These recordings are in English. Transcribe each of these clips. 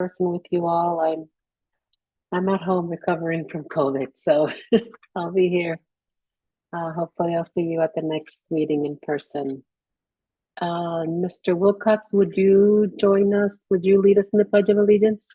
person with you all. I'm at home recovering from COVID, so I'll be here. Hopefully, I'll see you at the next meeting in person. Mr. Wilcox, would you join us? Would you lead us in the Pledge of Allegiance?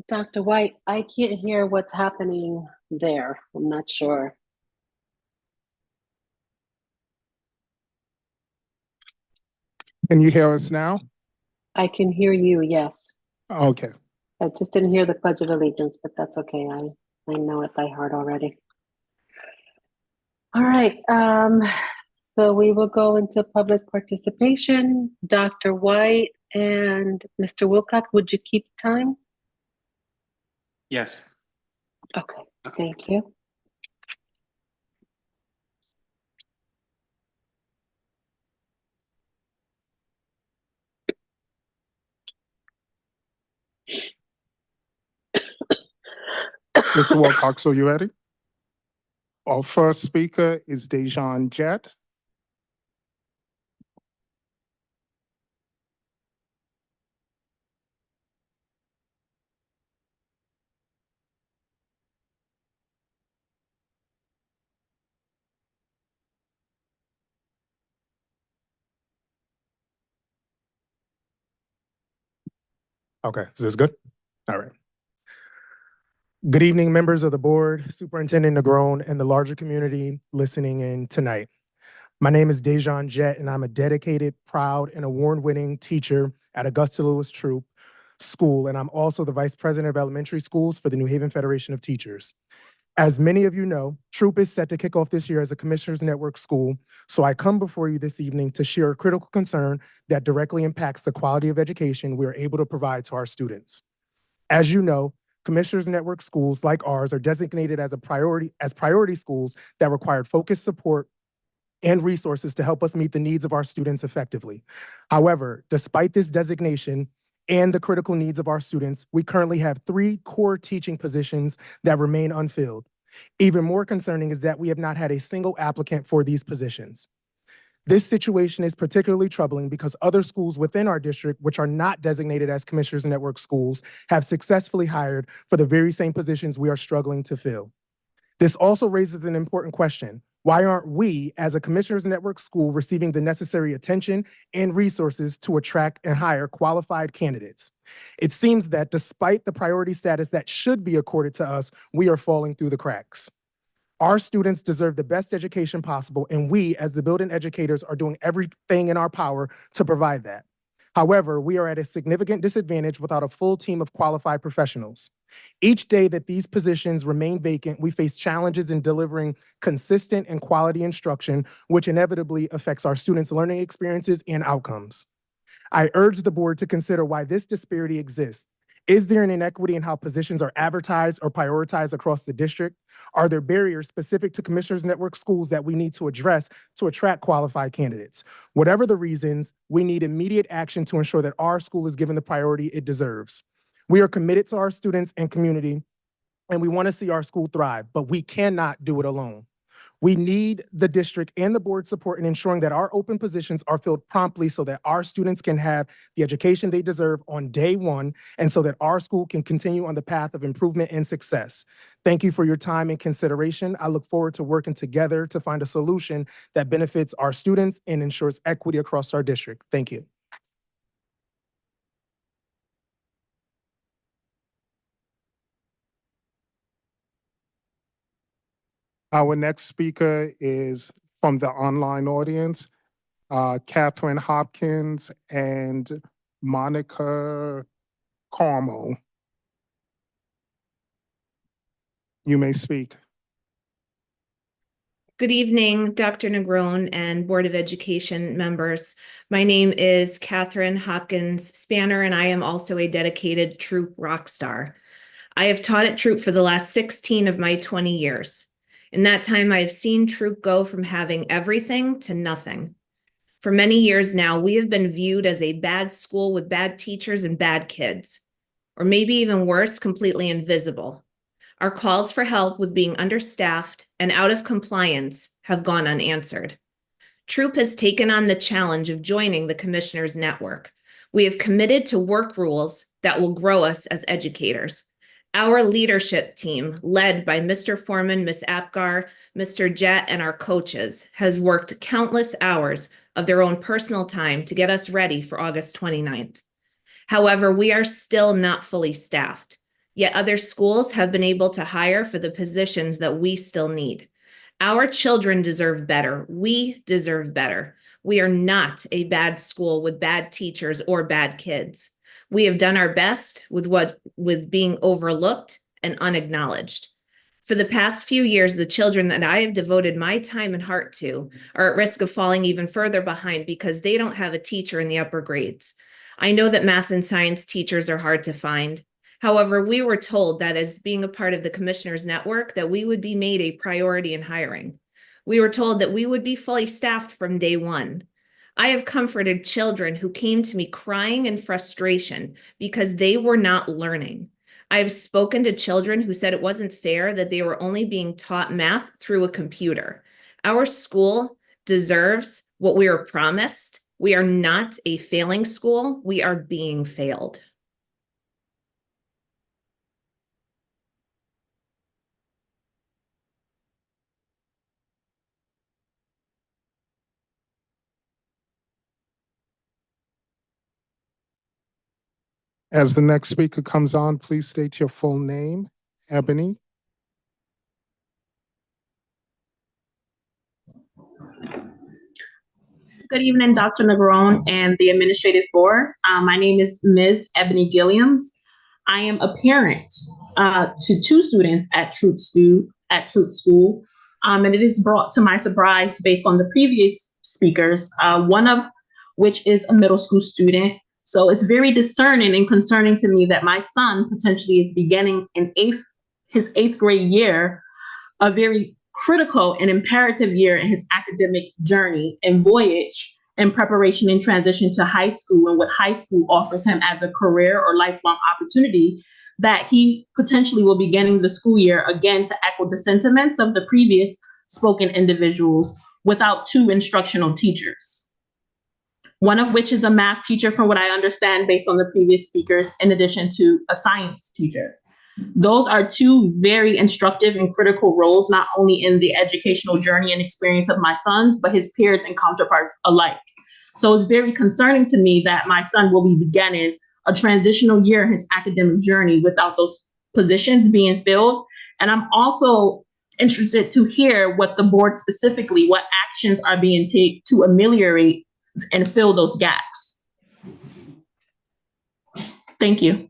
Dr. White, I can't hear what's happening there. I'm not sure. Can you hear us now? I can hear you, yes. Okay. I just didn't hear the Pledge of Allegiance, but that's okay. I know it by heart already. All right, so we will go into public participation. Dr. White and Mr. Wilcox, would you keep time? Yes. Okay, thank you. Mr. Wilcox, are you ready? Our first speaker is Dejan Jett. Okay, is this good? All right. Good evening, members of the board, Superintendent Negron, and the larger community listening in tonight. My name is Dejan Jett, and I'm a dedicated, proud, and award-winning teacher at Augusta Lewis Troop School, and I'm also the Vice President of Elementary Schools for the New Haven Federation of Teachers. As many of you know, Troop is set to kick off this year as a Commissioners Network school, so I come before you this evening to share a critical concern that directly impacts the quality of education we are able to provide to our students. As you know, Commissioners Network schools like ours are designated as priority schools that require focused support and resources to help us meet the needs of our students effectively. However, despite this designation and the critical needs of our students, we currently have 3 core teaching positions that remain unfilled. Even more concerning is that we have not had a single applicant for these positions. This situation is particularly troubling because other schools within our district, which are not designated as Commissioners Network schools, have successfully hired for the very same positions we are struggling to fill. This also raises an important question. Why aren't we, as a Commissioners Network school, receiving the necessary attention and resources to attract and hire qualified candidates? It seems that despite the priority status that should be accorded to us, we are falling through the cracks. Our students deserve the best education possible, and we, as the building educators, are doing everything in our power to provide that. However, we are at a significant disadvantage without a full team of qualified professionals. Each day that these positions remain vacant, we face challenges in delivering consistent and quality instruction, which inevitably affects our students' learning experiences and outcomes. I urge the board to consider why this disparity exists. Is there an inequity in how positions are advertised or prioritized across the district? Are there barriers specific to Commissioners Network schools that we need to address to attract qualified candidates? Whatever the reasons, we need immediate action to ensure that our school is given the priority it deserves. We are committed to our students and community, and we want to see our school thrive, but we cannot do it alone. We need the district and the board support in ensuring that our open positions are filled promptly so that our students can have the education they deserve on day one and so that our school can continue on the path of improvement and success. Thank you for your time and consideration. I look forward to working together to find a solution that benefits our students and ensures equity across our district. Thank you. Our next speaker is from the online audience, Catherine Hopkins and Monica Carmel. You may speak. Good evening, Dr. Negron and Board of Education members. My name is Catherine Hopkins Spanner, and I am also a dedicated Troop rock star. I have taught at Troop for the last 16 of my 20 years. In that time, I have seen Troop go from having everything to nothing. For many years now, we have been viewed as a bad school with bad teachers and bad kids, or maybe even worse, completely invisible. Our calls for help with being understaffed and out of compliance have gone unanswered. Troop has taken on the challenge of joining the Commissioners Network. We have committed to work rules that will grow us as educators. Our leadership team, led by Mr. Foreman, Ms. Apgar, Mr. Jett, and our coaches, has worked countless hours of their own personal time to get us ready for August 29th. However, we are still not fully staffed, yet other schools have been able to hire for the positions that we still need. Our children deserve better. We deserve better. We are not a bad school with bad teachers or bad kids. We have done our best with being overlooked and unacknowledged. For the past few years, the children that I have devoted my time and heart to are at risk of falling even further behind because they don't have a teacher in the upper grades. I know that math and science teachers are hard to find. However, we were told that as being a part of the Commissioners Network, that we would be made a priority in hiring. We were told that we would be fully staffed from day one. I have comforted children who came to me crying in frustration because they were not learning. I have spoken to children who said it wasn't fair that they were only being taught math through a computer. Our school deserves what we were promised. We are not a failing school. We are being failed. As the next speaker comes on, please state your full name. Ebony. Good evening, Dr. Negron and the administrative board. My name is Ms. Ebony Gilliams. I am a parent to two students at Troop School, and it is brought to my surprise based on the previous speakers, one of which is a middle school student. So it's very discerning and concerning to me that my son potentially is beginning his eighth grade year, a very critical and imperative year in his academic journey and voyage in preparation and transition to high school, and what high school offers him as a career or lifelong opportunity, that he potentially will be beginning the school year again to echo the sentiments of the previous spoken individuals without two instructional teachers. One of which is a math teacher, from what I understand, based on the previous speakers, in addition to a science teacher. Those are two very instructive and critical roles, not only in the educational journey and experience of my sons, but his peers and counterparts alike. So it's very concerning to me that my son will be beginning a transitional year in his academic journey without those positions being filled. And I'm also interested to hear what the board specifically, what actions are being taken to ameliorate and fill those gaps. Thank you.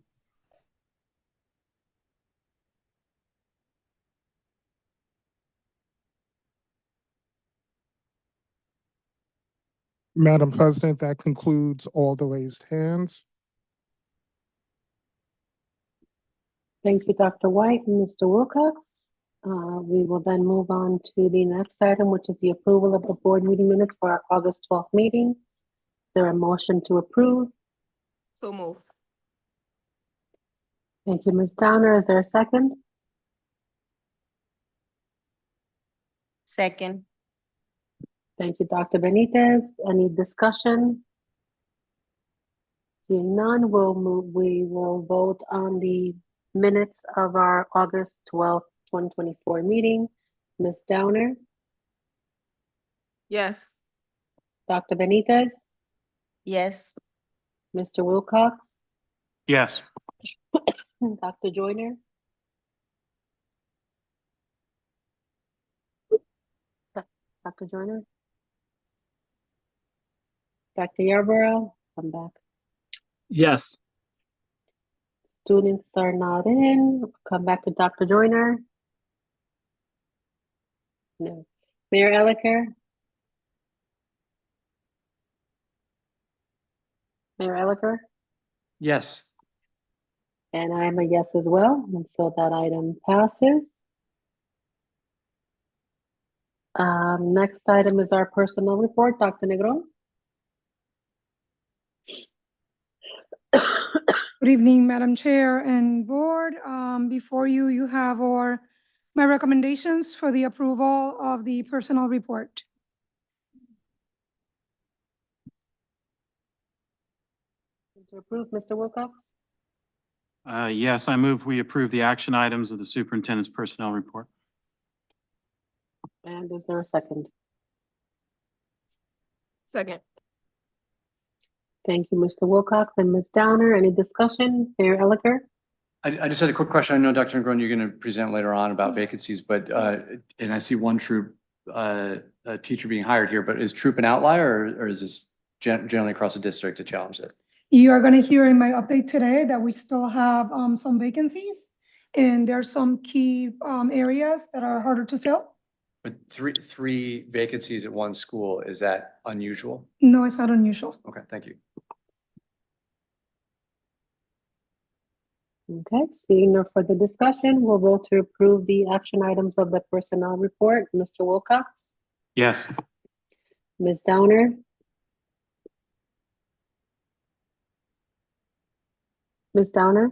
Madam President, that concludes all the raised hands. Thank you, Dr. White and Mr. Wilcox. We will then move on to the next item, which is the approval of the board meeting minutes for our August 12th meeting. Is there a motion to approve? So move. Thank you, Ms. Downer. Is there a second? Second. Thank you, Dr. Benitez. Any discussion? Seeing none, we will vote on the minutes of our August 12th, 2024 meeting. Ms. Downer, Yes. Dr. Benitez, Yes. Mr. Wilcox, Yes. Dr. Joyner, Dr. Joyner, Dr. Yarborough, come back. Yes. Students are not in. Come back to Dr. Joyner. No. Mayor Elicker. Mayor Elicker. Yes. And I'm a yes as well, and so that item passes. Next item is our personnel report. Dr. Negron. Good evening, Madam Chair and Board. Before you, you have my recommendations for the approval of the personnel report. To approve, Mr. Wilcox? Yes, I move we approve the action items of the superintendent's personnel report. And is there a second? Second. Thank you, Mr. Wilcox and Ms. Downer. Any discussion? Mayor Elicker? I just had a quick question. I know, Dr. Negron, you're going to present later on about vacancies, but, and I see one troop, teacher being hired here, but is troop an outlier or is this generally across the district to challenge it? You are going to hear in my update today that we still have some vacancies, and there's some key areas that are harder to fill. But three vacancies at one school, is that unusual? No, it's not unusual. Okay, thank you. Okay, seeing no further discussion, we'll vote to approve the action items of the personnel report. Mr. Wilcox? Yes. Ms. Downer? Ms. Downer?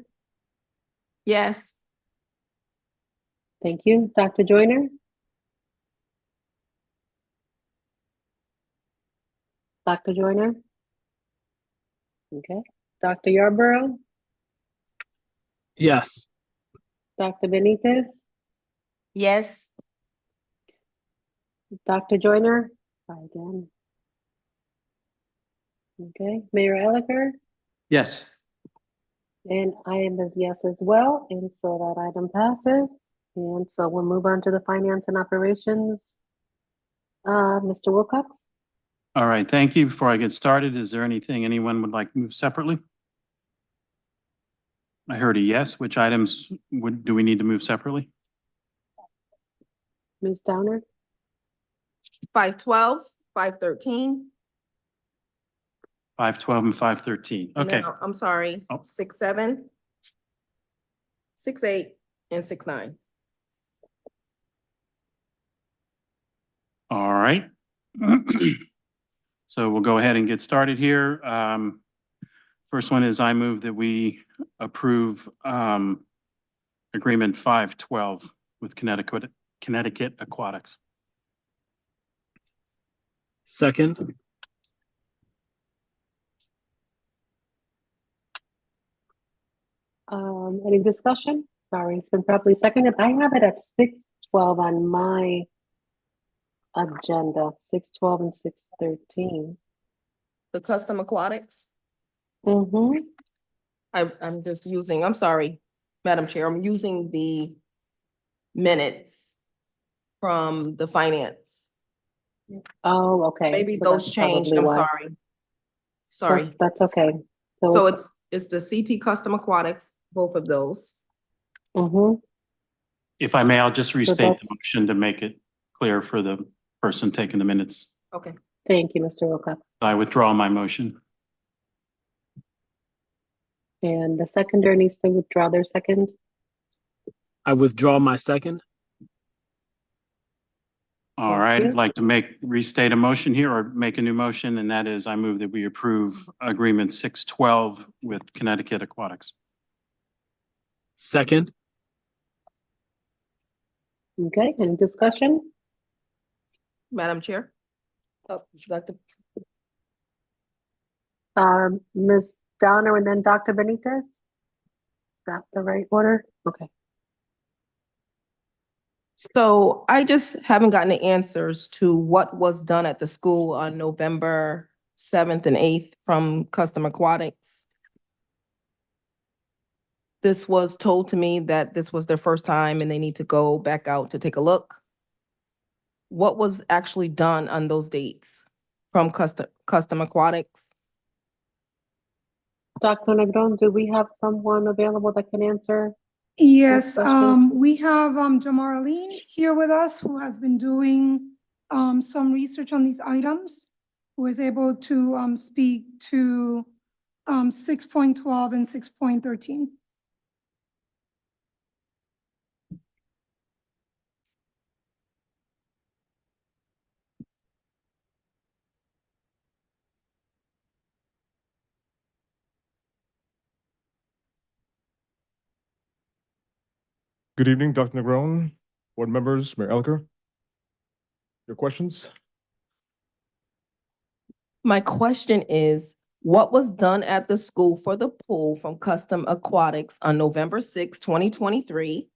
Yes. Thank you. Dr. Joyner? Dr. Joyner? Okay. Dr. Yarborough? Yes. Dr. Benitez? Yes. Dr. Joyner? Try again. Okay. Mayor Elicker? Yes. And I am as yes as well, and so that item passes. And so we'll move on to the finance and operations. Mr. Wilcox? All right, thank you. Before I get started, is there anything anyone would like to move separately? I heard a yes. Which items do we need to move separately? Ms. Downer? 512, 513. 512 and 513. Okay. No, I'm sorry, Oh. 67, 68, and 69. All right. So we'll go ahead and get started here. First one is I move that we approve agreement 512 with Connecticut Aquatics. Second. Any discussion? Sorry, it's been properly seconded. I have it at 612 on my agenda, 612 and 613. The custom aquatics, Mm-hmm. I'm just using, I'm sorry, Madam Chair, I'm using the minutes from the finance. Oh, okay. Maybe So those that's changed, probably I'm why. sorry. Sorry. That's okay. So it's the CT Custom Aquatics, both of those. Mm-hmm. If I may, I'll just restate the that's- motion to make it clear for the person taking the minutes. Okay. Thank you, Mr. Wilcox. I withdraw my motion. And the seconder needs to withdraw their second. I withdraw my second. All Thank right, you. I'd like to restate a motion here or make a new motion, and that is I move that we approve agreement 612 with Connecticut Aquatics. Second. Okay, any discussion? Madam Chair? Oh, Dr. Ms. Downer and then Dr. Benitez? Is that the right order? Okay. So I just haven't gotten the answers to what was done at the school on November 7th and 8th from Custom Aquatics. This was told to me that this was their first time and they need to go back out to take a look. What was actually done on those dates from Custom Aquatics? Dr. Negron, do we have someone available that can answer? Yes, questions? we have Jamar Aline here with us, who has been doing some research on these items, who is able to speak to 6.12 and 6.13. Good evening, Dr. Negron, board members, Mayor Elicker. Your questions? My question is, what was done at the school for the pool from Custom Aquatics on November 6, 2023?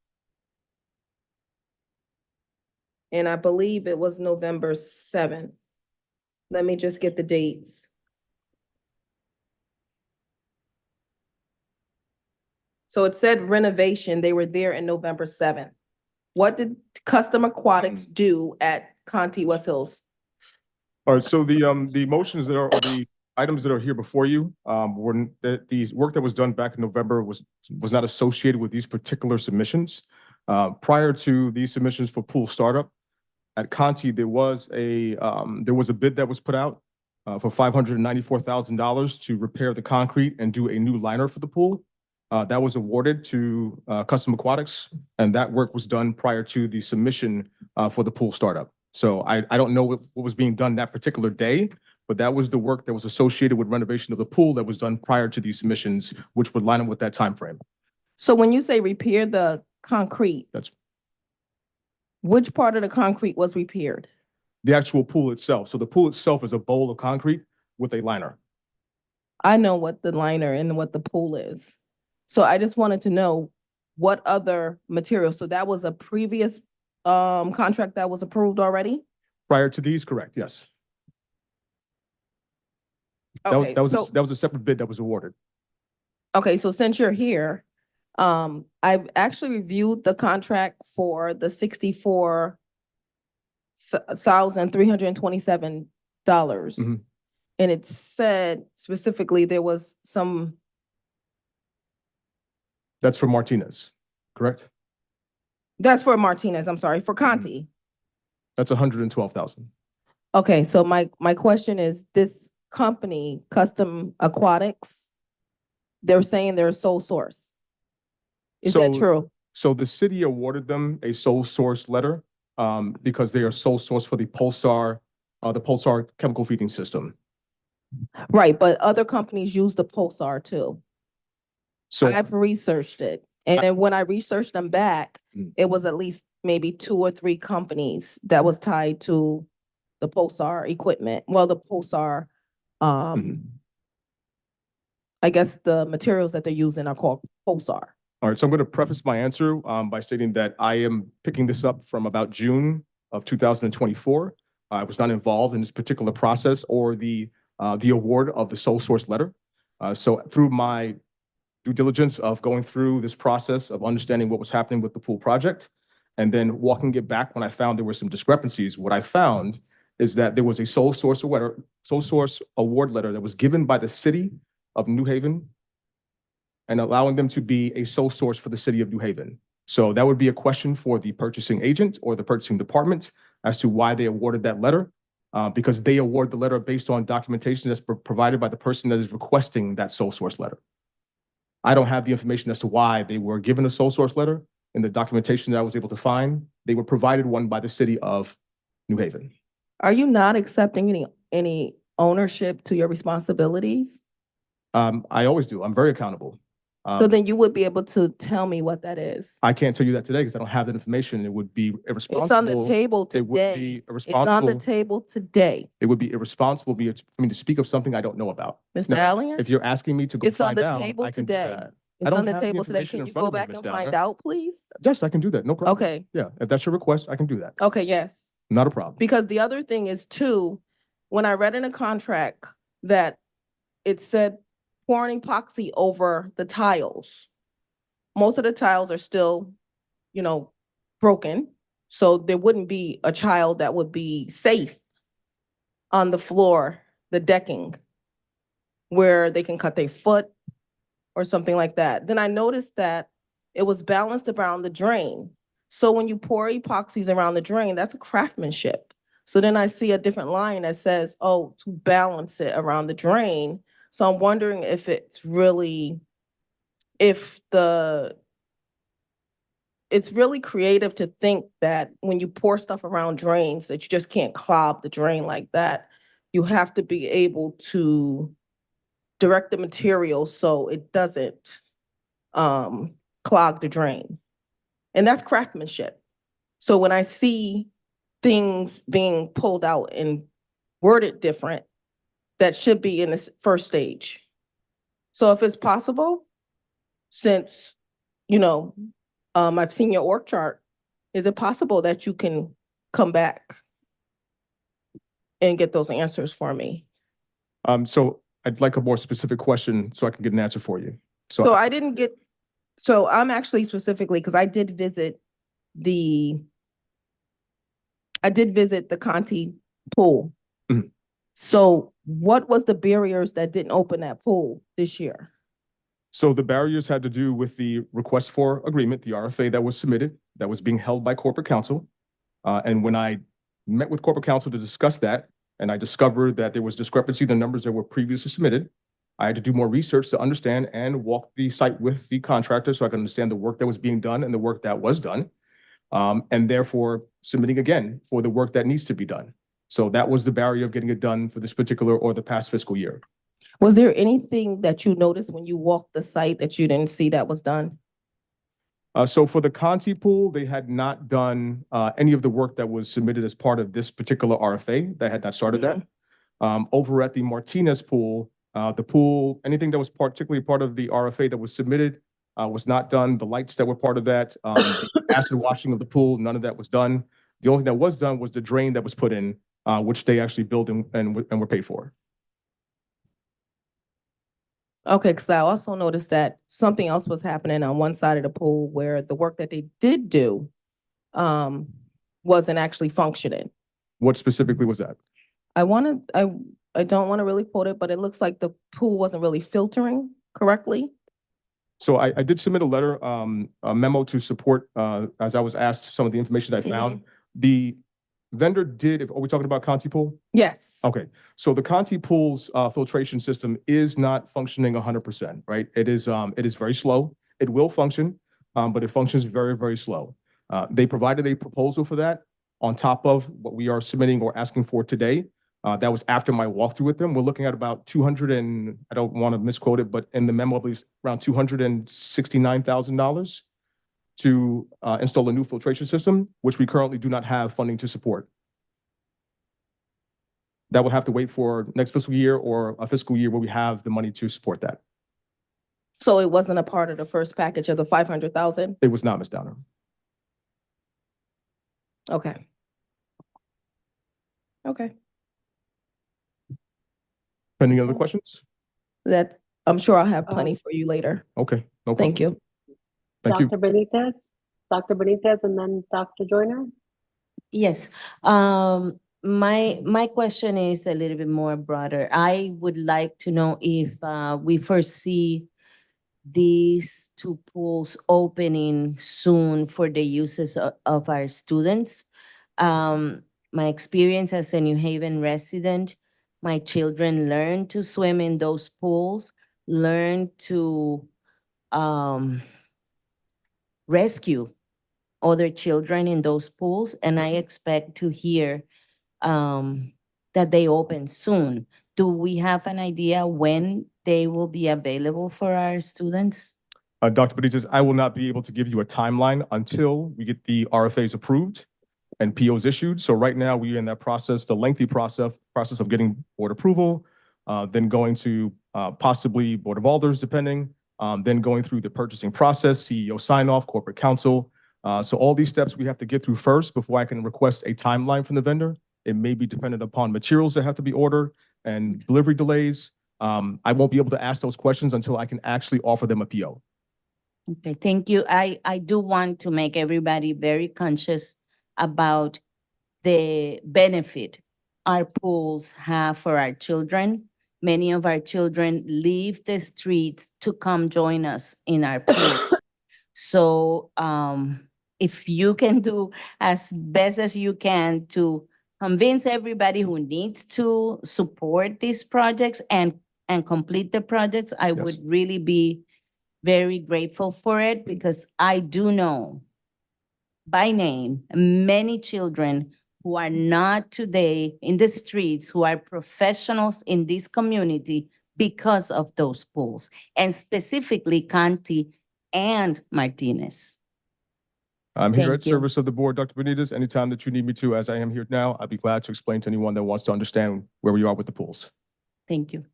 And I believe it was November 7th. Let me just get the dates. So it said renovation. They were there in November 7th. What did Custom Aquatics do at Conti West Hills? All right, so the motions that are, or the items that are here before you, were, the work that was done back in November was not associated with these particular submissions. Prior to these submissions for pool startup, at Conti, there was a bid that was put out for $594,000 to repair the concrete and do a new liner for the pool. That was awarded to Custom Aquatics, and that work was done prior to the submission for the pool startup. So I don't know what was being done that particular day, but that was the work that was associated with renovation of the pool that was done prior to these submissions, which would line up with that time frame. So when you say repair the concrete, That's which part of the concrete was repaired? the actual pool itself. So the pool itself is a bowl of concrete with a liner. I know what the liner and what the pool is. So I just wanted to know what other materials. So that was a previous contract that was approved already? Prior to these, correct, yes. Okay, That was so, that was a separate bid that was awarded. okay, so since you're here, I've actually reviewed the contract for the $64,327. Mhm. And it said specifically there was some, That's for Martinez, correct? that's for Martinez, I'm sorry, for Conti. That's 112,000. Okay, so my question is, this company, Custom Aquatics, they're saying they're a sole source. Is that So- true? So the city awarded them a sole source letter because they are sole source for the Pulsar chemical feeding system. Right, but other companies use the Pulsar too. So I've researched it. And then when I researched them back, Mm. it was at least maybe 2 or 3 companies that was tied to the Pulsar equipment. Well, the Pulsar, I guess the materials that they're using are called Pulsar. all right, so I'm going to preface my answer by stating that I am picking this up from about June of 2024. I was not involved in this particular process or the award of the sole source letter. So through my due diligence of going through this process of understanding what was happening with the pool project, and then walking it back when I found there were some discrepancies, what I found is that there was a sole source award letter that was given by the city of New Haven and allowing them to be a sole source for the city of New Haven. So that would be a question for the purchasing agent or the purchasing department as to why they awarded that letter, because they award the letter based on documentation that's provided by the person that is requesting that sole source letter. I don't have the information as to why they were given a sole source letter. In the documentation that I was able to find, they were provided one by the city of New Haven. Are you not accepting any ownership to your responsibilities? I always do. I'm very accountable. So then you would be able to tell me what that is. I can't tell you that today because I don't have that information. It would be irresponsible. It's on the table It would today. be It's on the irresponsible. table today. It would be irresponsible for me to speak of something I don't know about. Mr. Now, Allen? If you're asking me to go It's on find the out, table I can do today. that. It's don't on the have the table today. information Can in you front go of me, back Ms. and find Downer. out, please? Yes, I can do that. No problem. Okay, Yeah, if that's your request, I can do that. okay, yes. Not a problem. Because the other thing is too, when I read in a contract that it said pouring epoxy over the tiles. Most of the tiles are still, broken. So there wouldn't be a child that would be safe on the floor, the decking, where they can cut their foot or something like that. Then I noticed that it was balanced around the drain. So when you pour epoxies around the drain, that's a craftsmanship. So then I see a different line that says, oh, to balance it around the drain. So I'm wondering if it's really creative to think that when you pour stuff around drains, that you just can't clog the drain like that. You have to be able to direct the material so it doesn't clog the drain. And that's craftsmanship. So when I see things being pulled out and worded different, that should be in this first stage. So if it's possible, since, I've seen your org chart, is it possible that you can come back and get those answers for me? So I'd like a more specific question so I can get an answer for you. So I didn't get, so I'm actually specifically, because I did visit the Conti pool. Mhm. So what was the barriers that didn't open that pool this year? So the barriers had to do with the request for agreement, the RFA that was submitted, that was being held by corporate counsel. And when I met with corporate counsel to discuss that, and I discovered that there was discrepancy in the numbers that were previously submitted, I had to do more research to understand and walk the site with the contractor so I could understand the work that was being done and the work that was done. And therefore submitting again for the work that needs to be done. So that was the barrier of getting it done for this particular or the past fiscal year. Was there anything that you noticed when you walked the site that you didn't see that was done? So for the Conti pool, they had not done any of the work that was submitted as part of this particular RFA. They had not started that. Over at the Martinez pool, anything that was particularly part of the RFA that was submitted was not done. The lights that were part of that, the acid washing of the pool, none of that was done. The only thing that was done was the drain that was put in, which they actually built and were paid for. Okay, because I also noticed that something else was happening on one side of the pool where the work that they did do wasn't actually functioning. What specifically was that? I don't want to really quote it, but it looks like the pool wasn't really filtering correctly. So I did submit a letter, a memo to support, as I was asked some of the information I found. The vendor did, are we talking about Conti Pool? Yes. Okay, so the Conti Pool's filtration system is not functioning 100%, right? It is very slow. It will function, but it functions very, very slow. They provided a proposal for that on top of what we are submitting or asking for today. That was after my walkthrough with them. We're looking at about 200 and, I don't want to misquote it, but in the memo, I believe around $269,000 to install a new filtration system, which we currently do not have funding to support. That would have to wait for next fiscal year or a fiscal year where we have the money to support that. So it wasn't a part of the first package of the 500,000? It was not, Ms. Downer. Okay. Okay. Any other questions? I'm sure I'll have plenty for you later. Okay, no problem. Thank you. Thank you. Dr. Benitez, and then Dr. Joyner? Yes, my question is a little bit more broader. I would like to know if we foresee these two pools opening soon for the uses of our students. My experience as a New Haven resident, my children learn to swim in those pools, learn to rescue other children in those pools, and I expect to hear that they open soon. Do we have an idea when they will be available for our students? Dr. Benitez, I will not be able to give you a timeline until we get the RFAs approved and POs issued. So right now we are in that process, the lengthy process of getting board approval, then going to possibly Board of Alders, depending, then going through the purchasing process, CEO sign off, corporate counsel. So all these steps we have to get through first before I can request a timeline from the vendor. It may be dependent upon materials that have to be ordered and delivery delays. I won't be able to ask those questions until I can actually offer them a PO. Okay, thank you. I do want to make everybody very conscious about the benefit our pools have for our children. Many of our children leave the streets to come join us in our pool. So if you can do as best as you can to convince everybody who needs to support these projects and complete the projects, I Yes. would really be very grateful for it, because I do know by name many children who are not today in the streets, who are professionals in this community because of those pools, and specifically Conti and Martinez. I'm here at Thank you. service of the board, Dr. Benitez. Anytime that you need me to, as I am here now, I'd be glad to explain to anyone that wants to understand where we are with the pools. Thank you.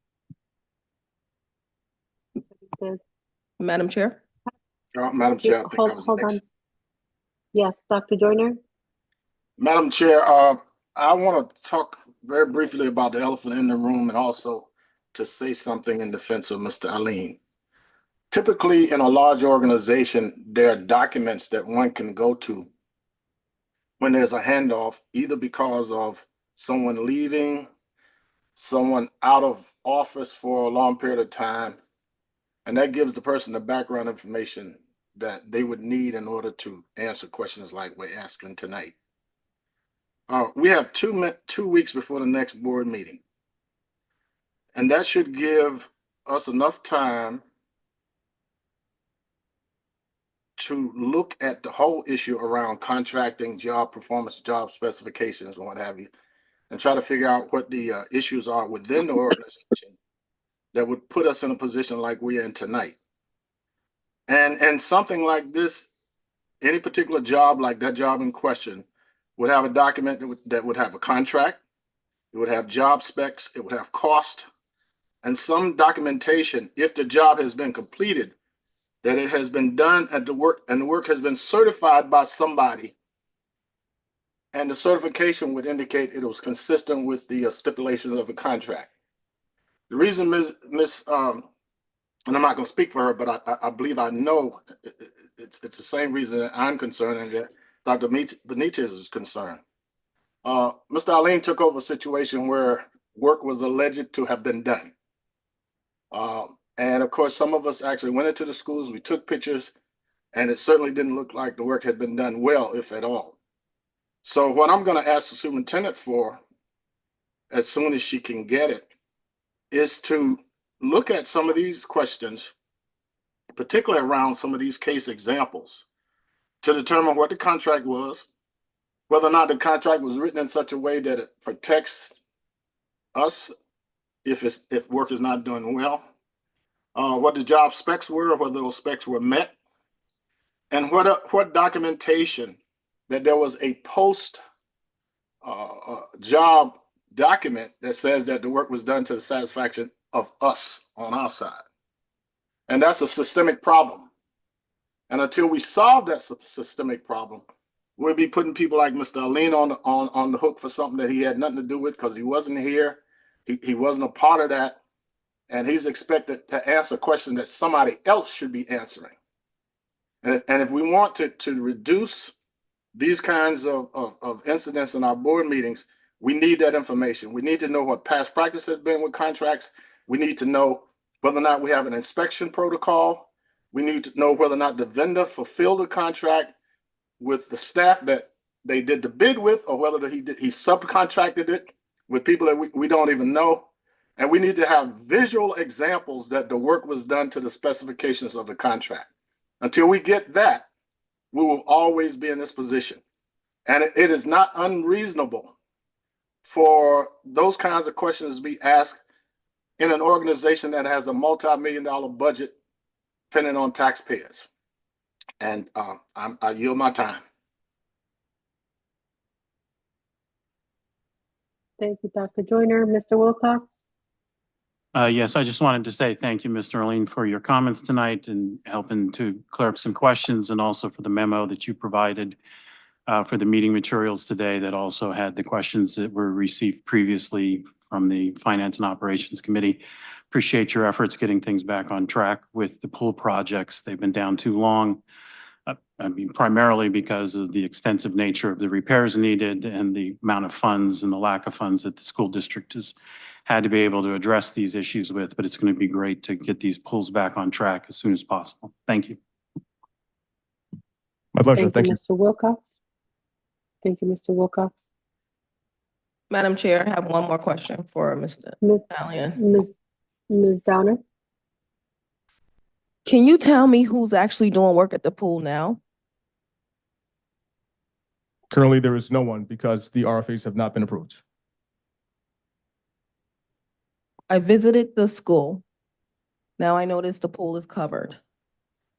Good. Madam Chair? Madam Chair, I think I was Hold on. next. Yes, Dr. Joyner? Madam Chair, I want to talk very briefly about the elephant in the room and also to say something in defense of Mr. Aline. Typically, in a large organization, there are documents that one can go to when there's a handoff, either because of someone leaving, someone out of office for a long period of time, and that gives the person the background information that they would need in order to answer questions like we're asking tonight. We have 2 weeks before the next board meeting, and that should give us enough time to look at the whole issue around contracting, job performance, job specifications, and what have you, and try to figure out what the issues are within the organization that would put us in a position like we're in tonight. And something like this, any particular job like that job in question would have a document that would have a contract, it would have job specs, it would have cost, and some documentation if the job has been completed, that it has been done at the work and the work has been certified by somebody. And the certification would indicate it was consistent with the stipulations of the contract. The reason and I'm not going to speak for her, but I believe I know it's the same reason that I'm concerned and that Dr. Benitez is concerned. Mr. Aline took over a situation where work was alleged to have been done. And of course, some of us actually went into the schools, we took pictures, and it certainly didn't look like the work had been done well, if at all. So what I'm going to ask the superintendent for, as soon as she can get it, is to look at some of these questions, particularly around some of these case examples, to determine what the contract was, whether or not the contract was written in such a way that it protects us if work is not done well, what the job specs were, whether those specs were met, and what documentation that there was a post job document that says that the work was done to the satisfaction of us on our side. And that's a systemic problem. And until we solve that systemic problem, we'll be putting people like Mr. Aline on the hook for something that he had nothing to do with because he wasn't here. He wasn't a part of that. And he's expected to answer a question that somebody else should be answering. And if we want to reduce these kinds of incidents in our board meetings, we need that information. We need to know what past practice has been with contracts. We need to know whether or not we have an inspection protocol. We need to know whether or not the vendor fulfilled the contract with the staff that they did the bid with, or whether he subcontracted it with people that we don't even know. And we need to have visual examples that the work was done to the specifications of the contract. Until we get that, we will always be in this position. And it is not unreasonable for those kinds of questions to be asked in an organization that has a multi-million-dollar budget depending on taxpayers. And I yield my time. Thank you, Dr. Joyner. Mr. Wilcox? Yes, I just wanted to say thank you, Mr. Aline, for your comments tonight and helping to clear up some questions, and also for the memo that you provided for the meeting materials today that also had the questions that were received previously from the Finance and Operations Committee. Appreciate your efforts getting things back on track with the pool projects. They've been down too long. I mean, primarily because of the extensive nature of the repairs needed and the amount of funds and the lack of funds that the school district has had to be able to address these issues with, but it's going to be great to get these pools back on track as soon as possible. Thank you. My pleasure. Thank you. Mr. Wilcox. Thank you, Mr. Wilcox. Madam Chair, I have one more question for Mr. Allen. Ms. Downer? Can you tell me who's actually doing work at the pool now? Currently, there is no one because the RFAs have not been approved. I visited the school. Now I noticed the pool is covered.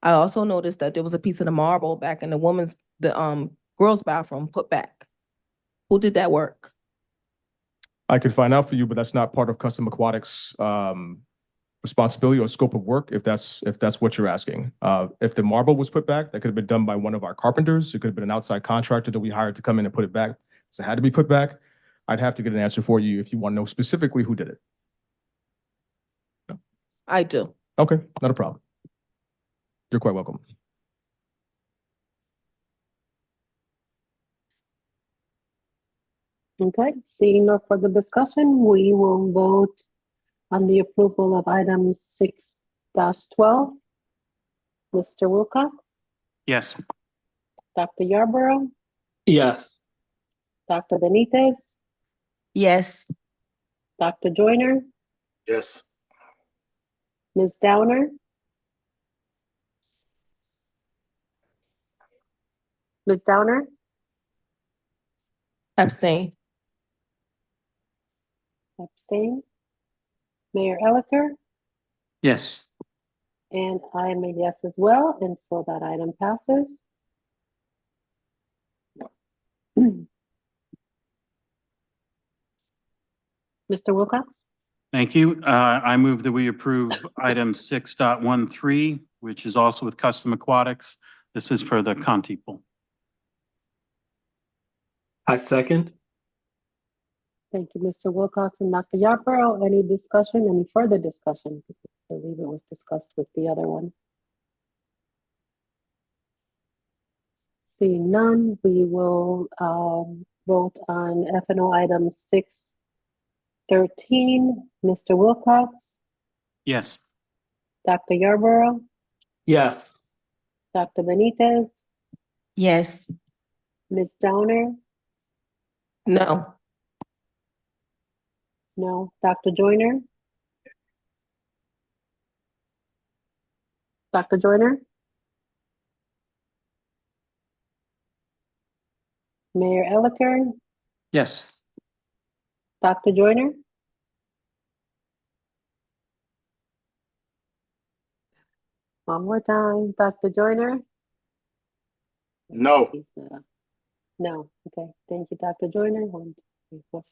I also noticed that there was a piece of the marble back in the women's the girls' bathroom put back? Who did that work? I could find out for you, but that's not part of Custom Aquatics responsibility or scope of work, if that's what you're asking. If the marble was put back, that could have been done by one of our carpenters. It could have been an outside contractor that we hired to come in and put it back. So it had to be put back. I'd have to get an answer for you if you want to know specifically who did it. I do. Okay, not a problem. You're quite welcome. Okay, seeing no further discussion, we will vote on the approval of item 6-12. Mr. Wilcox, Yes. Dr. Yarborough, Yes. Dr. Benitez, Yes. Dr. Joyner, Yes. Ms. Downer, Ms. Downer, Abstain. abstain. Mayor Elicker, Yes. and I am a yes as well, and so that item passes. Mr. Wilcox, Thank you. I move that we approve item 6.13, which is also with Custom Aquatics. This is for the Conti pool. I second. thank you, Mr. Wilcox and Dr. Yarborough. Any discussion, any further discussion? I believe it was discussed with the other one. Seeing none, we will vote on F&O item 6-13. Mr. Wilcox, Yes. Dr. Yarborough, Yes. Dr. Benitez, Yes. Ms. Downer, No. no, Dr. Joyner, Dr. Joyner, Mayor Elicker, Yes. Dr. Joyner, one more time, Dr. Joyner. No. He's not up. No, okay, thank you, Dr. Joyner. 1, 2, 3, 4.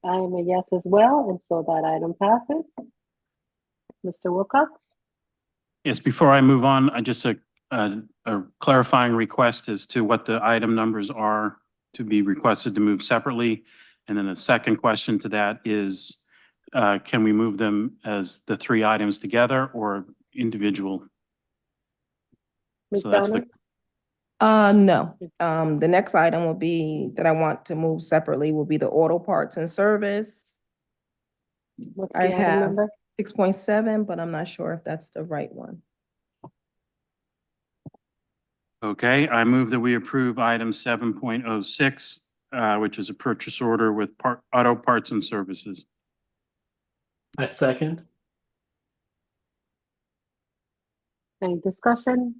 I am a yes as well, and so that item passes. Mr. Wilcox, Yes, before I move on, I just a clarifying request as to what the item numbers are to be requested to move separately. And then a second question to that is, can we move them as the 3 items together or individual? Ms. So that's Downer, No. The next item will be, that I want to move separately, will be the auto parts and service. what's the I item have number? 6.7, but I'm not sure if that's the right one. Okay, I move that we approve item 7.06, which is a purchase order with auto parts and services. I second. Any discussion?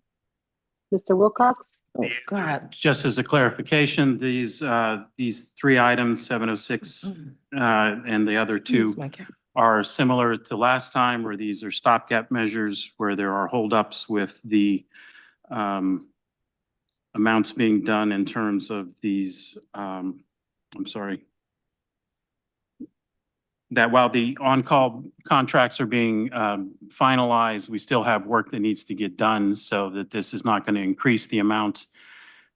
Mr. Wilcox, Oh, God. Just as a clarification, these 3 items, 706, and the other 2 Use my camera. are similar to last time, where these are stopgap measures where there are holdups with the amounts being done in terms of these, I'm sorry, that while the on-call contracts are being finalized, we still have work that needs to get done so that this is not going to increase the amount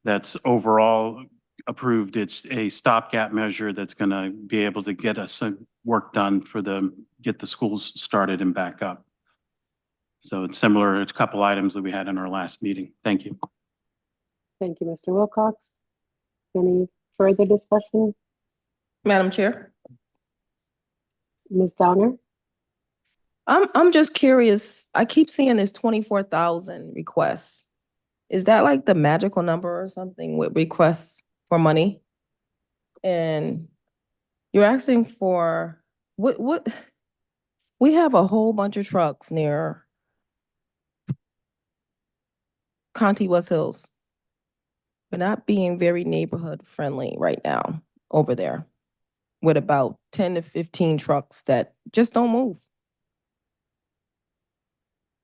that's overall approved. It's a stopgap measure that's going to be able to get us some work done for get the schools started and back up. So it's similar to a couple items that we had in our last meeting. Thank you. thank you, Mr. Wilcox. Any further discussion? Madam Chair, Ms. Downer, I'm just curious. I keep seeing this 24,000 requests. Is that like the magical number or something with requests for money? And you're asking for what? We have a whole bunch of trucks near Conti West Hills. We're not being very neighborhood friendly right now over there, with about 10 to 15 trucks that just don't move.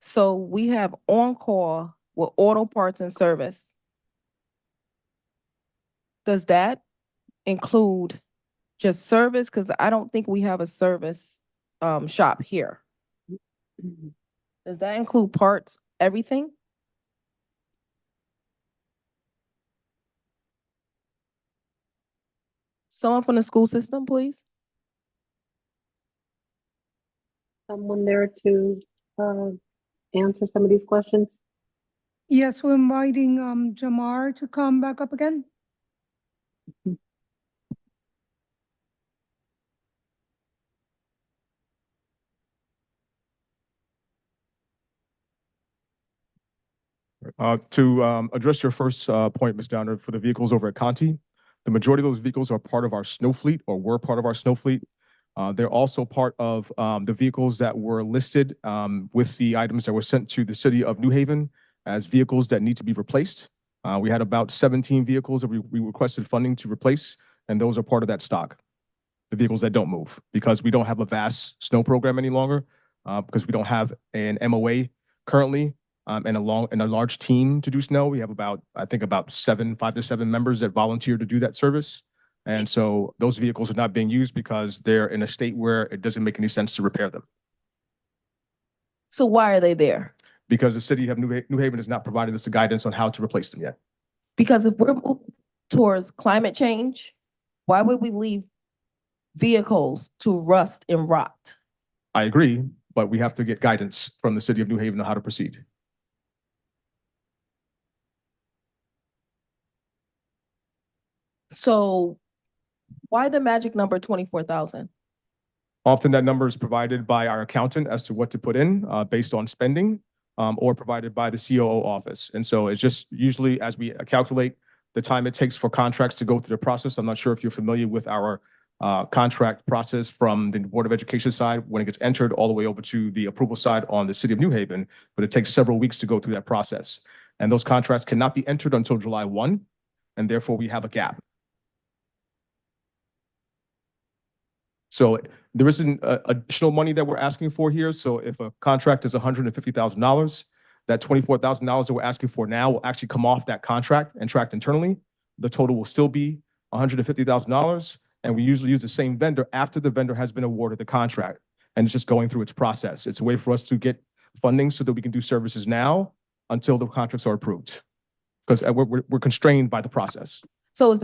So we have on-call with auto parts and service. does that include just service? Because I don't think we have a service shop here. Does that include parts, everything? Someone from the school system, please? Someone there to answer some of these questions? Yes, we're inviting Jamar to come back up again. To address your first point, Ms. Downer, for the vehicles over at Conti, the majority of those vehicles are part of our snow fleet or were part of our snow fleet. They're also part of the vehicles that were listed with the items that were sent to the city of New Haven as vehicles that need to be replaced. We had about 17 vehicles that we requested funding to replace, and those are part of that stock. The vehicles that don't move, because we don't have a vast snow program any longer, because we don't have an MOA currently, and a large team to do snow. We have about 5 to 7 members that volunteer to do that service. And so those vehicles are not being used because they're in a state where it doesn't make any sense to repair them. So why are they there? Because the city of New Haven has not provided us the guidance on how to replace them yet. Because if we're moving towards climate change, why would we leave vehicles to rust and rot? I agree, but we have to get guidance from the city of New Haven on how to proceed. So why the magic number 24,000? Often that number is provided by our accountant as to what to put in based on spending, or provided by the COO office. And so it's just usually as we calculate the time it takes for contracts to go through the process. I'm not sure if you're familiar with our contract process from the Board of Education side when it gets entered all the way over to the approval side on the city of New Haven, but it takes several weeks to go through that process. And those contracts cannot be entered until July 1, and therefore we have a gap. So there isn't additional money that we're asking for here. So if a contract is $150,000, that $24,000 that we're asking for now will actually come off that contract and tracked internally. The total will still be $150,000. And we usually use the same vendor after the vendor has been awarded the contract. And it's just going through its process. It's a way for us to get funding so that we can do services now until the contracts are approved. Because we're constrained by the process. So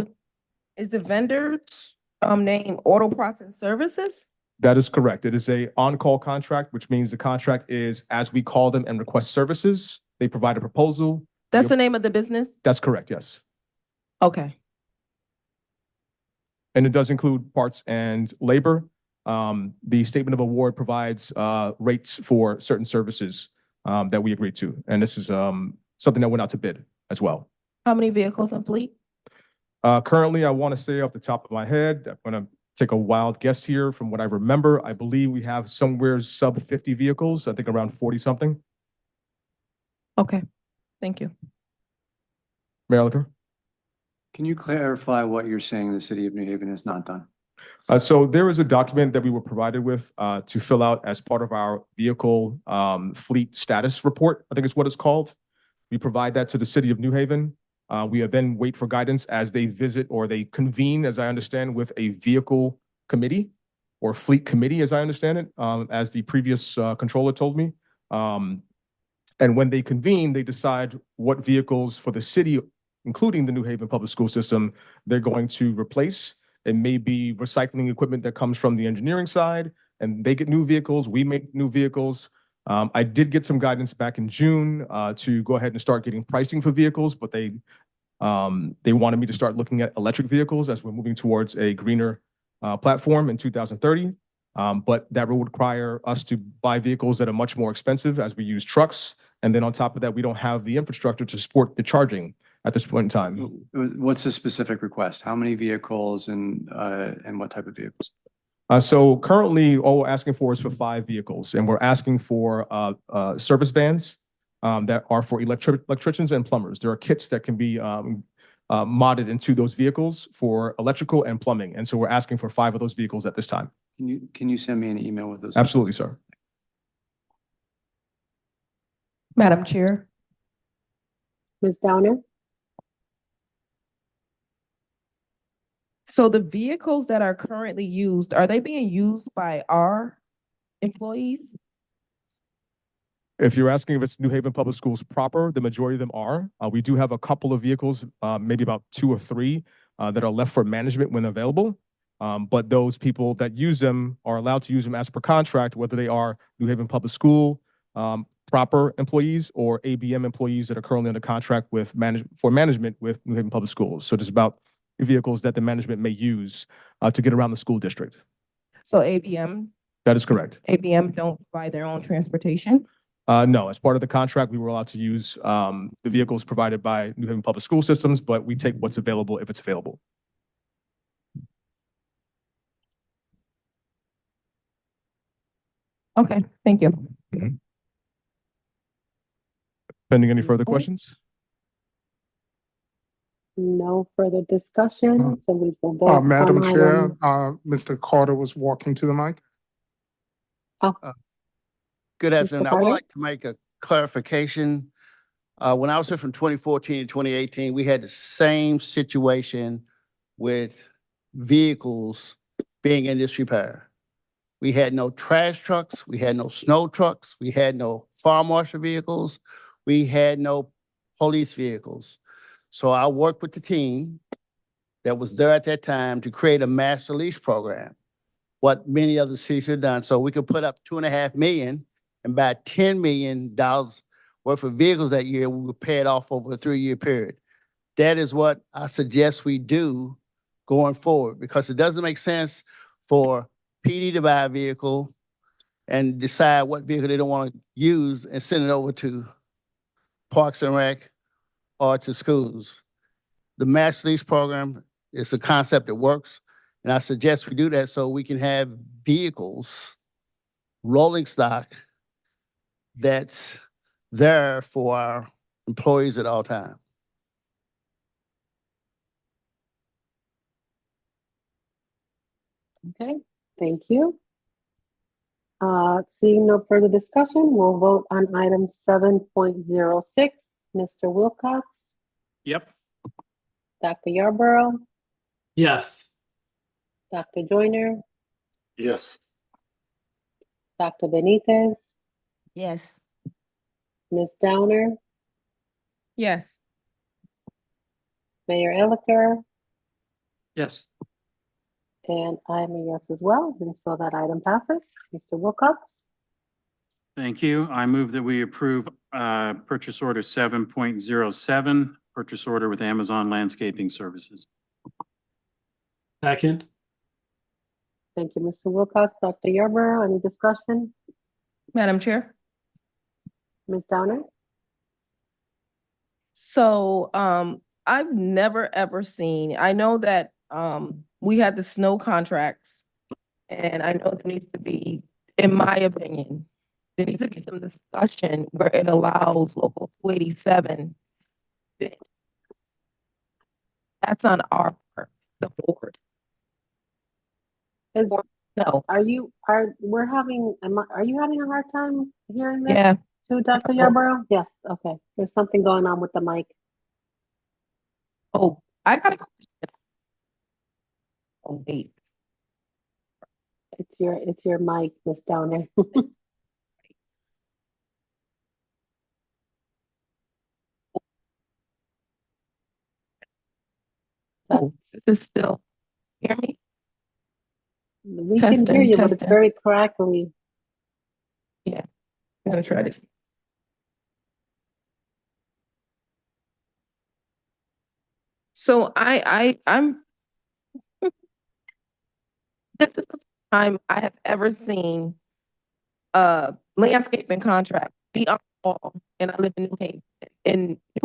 is the vendor's name Auto Process Services? That is correct. It is a on-call contract, which means the contract is as we call them and request services. They provide a proposal. That's the name of the business? That's correct, yes. Okay. And it does include parts and labor. The statement of award provides rates for certain services that we agreed to. And this is something that went out to bid as well. How many vehicles in fleet? Currently, I want to say off the top of my head, I'm going to take a wild guess here. From what I remember, I believe we have somewhere sub 50 vehicles, I think around 40 something. Okay, thank you. Mayor Elicker? Can you clarify what you're saying the city of New Haven has not done? So there is a document that we were provided with to fill out as part of our vehicle fleet status report, I think is what it's called. We provide that to the city of New Haven. We then wait for guidance as they visit or they convene, as I understand, with a vehicle committee or fleet committee, as I understand it, as the previous controller told me. And when they convene, they decide what vehicles for the city, including the New Haven Public School System, they're going to replace. It may be recycling equipment that comes from the engineering side, and they get new vehicles, we make new vehicles. I did get some guidance back in June to go ahead and start getting pricing for vehicles, but they wanted me to start looking at electric vehicles as we're moving towards a greener platform in 2030. But that would require us to buy vehicles that are much more expensive as we use trucks. And then on top of that, we don't have the infrastructure to support the charging at this point in time. What's the specific request? How many vehicles and what type of vehicles? So currently, all we're asking for is for 5 vehicles, and we're asking for service vans that are for electricians and plumbers. There are kits that can be modded into those vehicles for electrical and plumbing, and so we're asking for 5 of those vehicles at this time. Can you send me an email with those? Absolutely, sir. Madam Chair. Ms. Downer? So the vehicles that are currently used, are they being used by our employees? If you're asking if it's New Haven Public Schools proper, the majority of them are. We do have a couple of vehicles, maybe about 2 or 3, that are left for management when available. But those people that use them are allowed to use them as per contract, whether they are New Haven Public School proper employees or ABM employees that are currently under contract with management with New Haven Public Schools. So there's about vehicles that the management may use to get around the school district. So ABM That is correct. don't provide their own transportation? No, as part of the contract, we were allowed to use the vehicles provided by New Haven Public School Systems, but we take what's available if it's available. Okay, thank you. Pending any further Okay. questions? No further discussion, so we will vote Madam on Chair, item. Mr. Carter was walking to the mic. Good afternoon. I would Carter? like to make a clarification. When I was here from 2014 to 2018, we had the same situation with vehicles being in disrepair. We had no trash trucks, we had no snow trucks, we had no fire marshal vehicles, we had no police vehicles. So I worked with the team that was there at that time to create a master lease program, what many other cities have done. So we could put up $2.5 million and buy $10 million worth of vehicles that year. We would pay it off over a 3-year period. That is what I suggest we do going forward, because it doesn't make sense for PD to buy a vehicle and decide what vehicle they don't want to use and send it over to Parks and Rec or to schools. The master lease program is a concept that works, and I suggest we do that so we can have vehicles, rolling stock, that's there for our employees at all times. Okay, thank you. Seeing no further discussion, we'll vote on item 7.06. Mr. Wilcox, Yep. Dr. Yarborough, Yes. Dr. Joyner, Yes. Dr. Benitez, Yes. Ms. Downer, Yes. Mayor Elicker, Yes. and I'm a yes as well, and so that item passes. Mr. Wilcox, Thank you. I move that we approve purchase order 7.07, purchase order with Amazon Landscaping Services. Second. thank you, Mr. Wilcox. Dr. Yarborough, any discussion? Madam Chair? Ms. Downer? So, I've never ever seen, I know that, we had the snow contracts. And I know there needs to be, in my opinion, there needs to be some discussion where it allows local 287. That's on our part, the board. Is, No, are you having a hard time hearing this? yeah, To Dr. Yarborough? Yes, okay. There's something going on with the mic. oh, I got a question. Oh, wait. It's your mic, Ms. Downer. Oh, this is still, hear me? We can hear Testing, you, but it's testing. very crackly. I'm gonna try this. So I'm this is the first time I have ever seen a landscaping contract be on call, and I live in New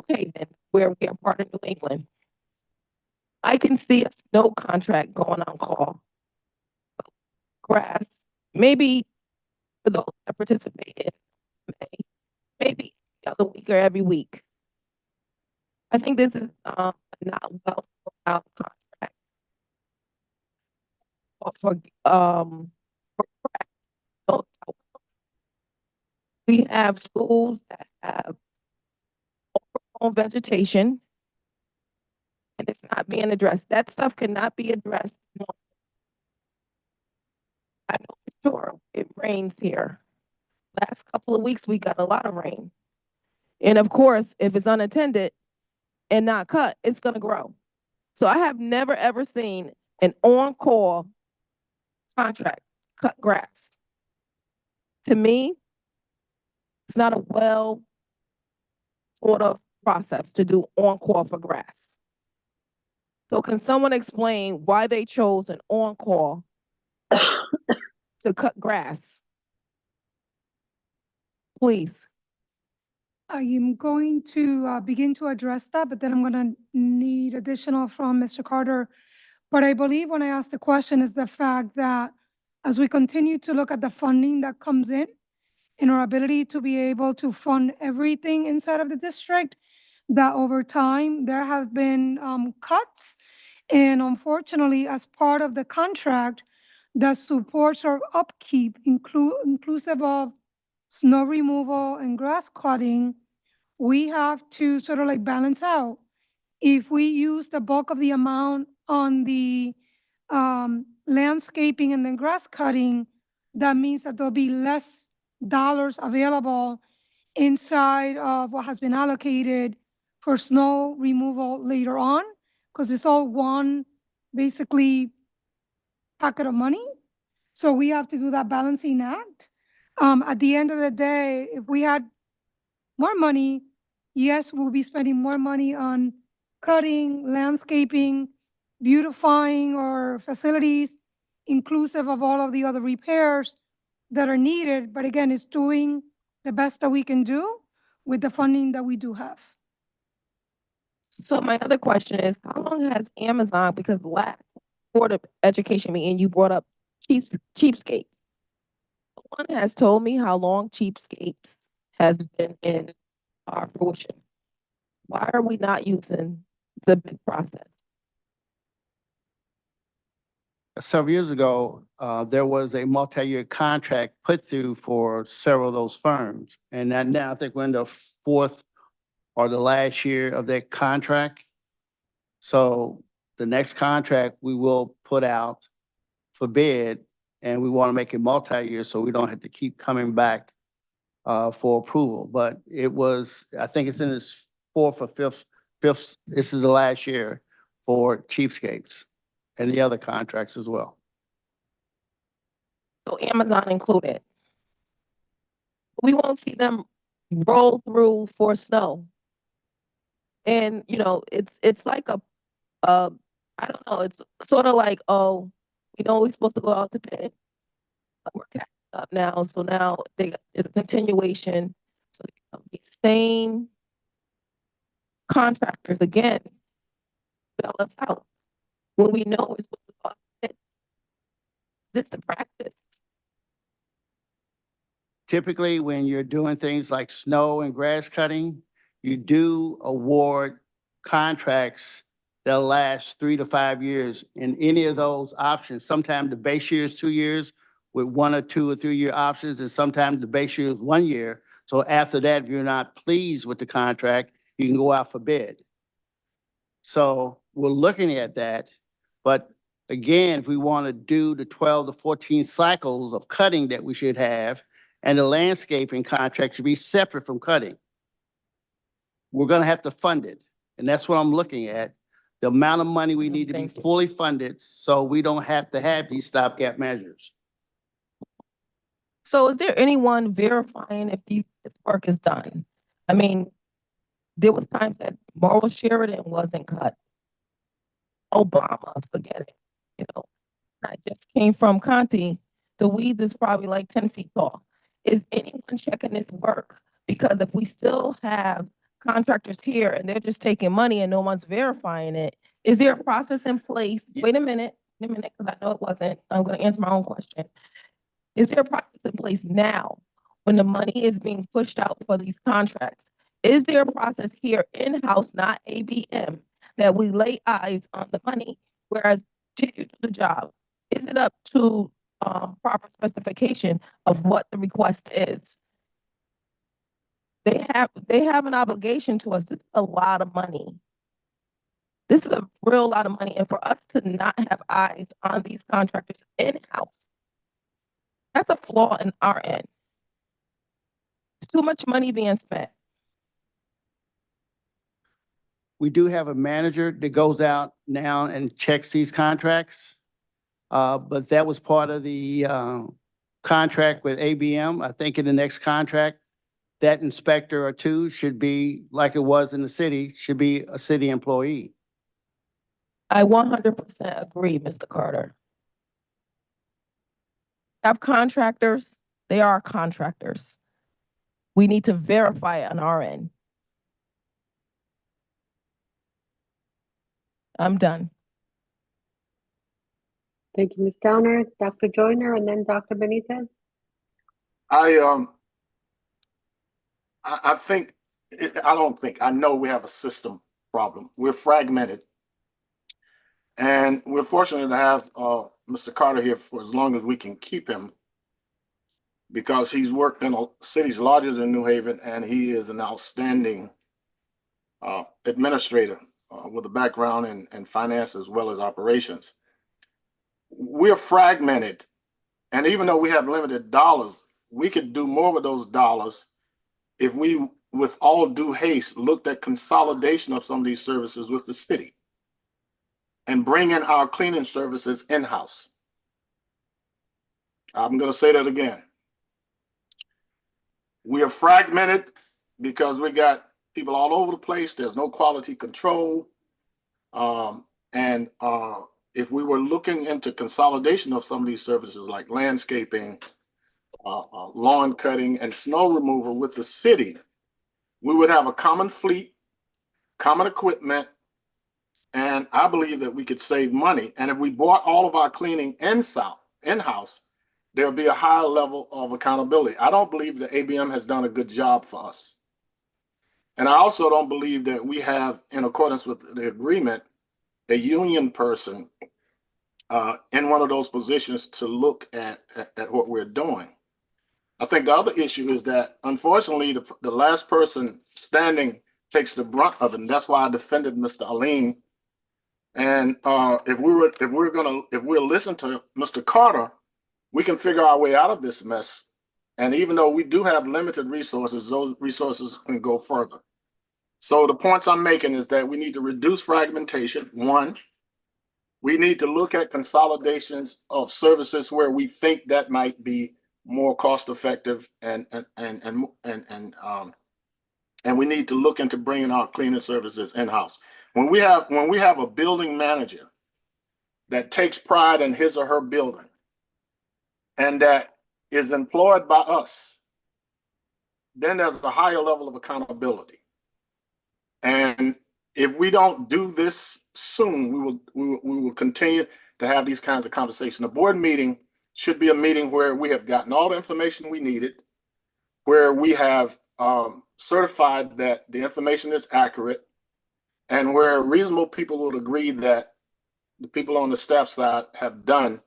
Haven, where we are part of New England. I can see a snow contract going on call. Grass, maybe for those that participated, maybe the other week or every week. I think this is not well out contract. So we have schools that have overgrown vegetation. and it's not being addressed. That stuff cannot be addressed. I know for sure it rains here. Last couple of weeks, we got a lot of rain. And of course, if it's unattended and not cut, it's gonna grow. So I have never, ever seen an on-call contract cut grass. To me, it's not a well thought of process to do on-call for grass. So can someone explain why they chose an on-call to cut grass? Please. I am going to begin to address that, but then I'm gonna need additional from Mr. Carter. But I believe when I asked the question is the fact that as we continue to look at the funding that comes in our ability to be able to fund everything inside of the district, that over time there have been cuts. And unfortunately, as part of the contract that supports our upkeep, inclusive of snow removal and grass cutting, we have to sort of like balance out. If we use the bulk of the amount on the landscaping and then grass cutting, that means that there'll be less dollars available inside of what has been allocated for snow removal later on, because it's all one basically packet of money. So we have to do that balancing act. At the end of the day, if we had more money, yes, we'll be spending more money on cutting, landscaping, beautifying our facilities, inclusive of all of the other repairs that are needed. But again, it's doing the best that we can do with the funding that we do have. So my other question is, how long has Amazon, because last Board of Education meeting, you brought up Cheapskates. No one has told me how long Cheapskates has been in our fruition. Why are we not using the bid process? Several years ago, there was a multi-year contract put through for several of those firms. And that now I think we're in the fourth or the last year of that contract. So the next contract we will put out for bid, and we want to make it multi-year so we don't have to keep coming back for approval. But it was, I think it's in its fourth or fifth, this is the last year for Cheapskates and the other contracts as well. So Amazon included. We won't see them roll through for snow. And, you know, it's like I don't know, it's sort of like, oh, you know, we're supposed to go out to bid. We're catching up now, so now it's a continuation. So the same contractors again bail us out when we know we're supposed to go out to bid. Just a practice. Typically, when you're doing things like snow and grass cutting, you do award contracts that last 3 to 5 years. In any of those options, sometimes the base year is 2 years with 1 or 2 or 3 year options, and sometimes the base year is 1 year. So after that, if you're not pleased with the contract, you can go out for bid. So we're looking at that, but again, if we want to do the 12 to 14 cycles of cutting that we should have, and the landscaping contract should be separate from cutting, we're going to have to fund it. And that's what I'm looking at. The amount of money we need to be fully funded so we don't have to have these stopgap measures. So is there anyone verifying if this work is done? I mean, there was times that Morrow Sheridan wasn't cut. Obama, forget it. You know, I just came from Conti. The weeds is probably like 10 feet tall. Is anyone checking this work? Because if we still have contractors here and they're just taking money and no one's verifying it, is there a process in place? Wait a minute, because I know it wasn't. I'm going to answer my own question. Is there a process in place now when the money is being pushed out for these contracts? Is there a process here in-house, not ABM, that we lay eyes on the money, whereas to do the job, is it up to proper specification of what the request is? They have an obligation to us. It's a lot of money. This is a real lot of money, and for us to not have eyes on these contractors in-house, that's a flaw in our end. Too much money being spent. We do have a manager that goes out now and checks these contracts. But that was part of the contract with ABM. I think in the next contract, that inspector or two should be, like it was in the city, should be a city employee. I 100% agree, Mr. Carter. Have contractors, they are contractors. We need to verify it on our end. I'm done. Thank you, Ms. Downer, Dr. Joyner, and then Dr. Benitez. I think, I know we have a system problem. We're fragmented. And we're fortunate to have Mr. Carter here for as long as we can keep him, because he's worked in cities larger than New Haven, and he is an outstanding administrator with a background in finance as well as operations. We're fragmented, and even though we have limited dollars, we could do more with those dollars if we, with all due haste, looked at consolidation of some of these services with the city and bring in our cleaning services in-house. I'm going to say that again. We are fragmented because we got people all over the place. There's no quality control. If we were looking into consolidation of some of these services like landscaping, lawn cutting, and snow removal with the city, we would have a common fleet, common equipment, and I believe that we could save money. And if we bought all of our cleaning in-house, there would be a higher level of accountability. I don't believe that ABM has done a good job for us. And I also don't believe that we have, in accordance with the agreement, a union person in one of those positions to look at what we're doing. I think the other issue is that, unfortunately, the last person standing takes the brunt of it, and that's why I defended Mr. Alleen. And if we'll listen to Mr. Carter, we can figure our way out of this mess. And even though we do have limited resources, those resources can go further. So the points I'm making is that we need to reduce fragmentation. One, we need to look at consolidations of services where we think that might be more cost effective, and we need to look into bringing our cleaning services in-house. When we have a building manager that takes pride in his or her building and that is employed by us, then there's a higher level of accountability. And if we don't do this soon, we will continue to have these kinds of conversations. The board meeting should be a meeting where we have gotten all the information we needed, where we have certified that the information is accurate, and where reasonable people would agree that the people on the staff side have done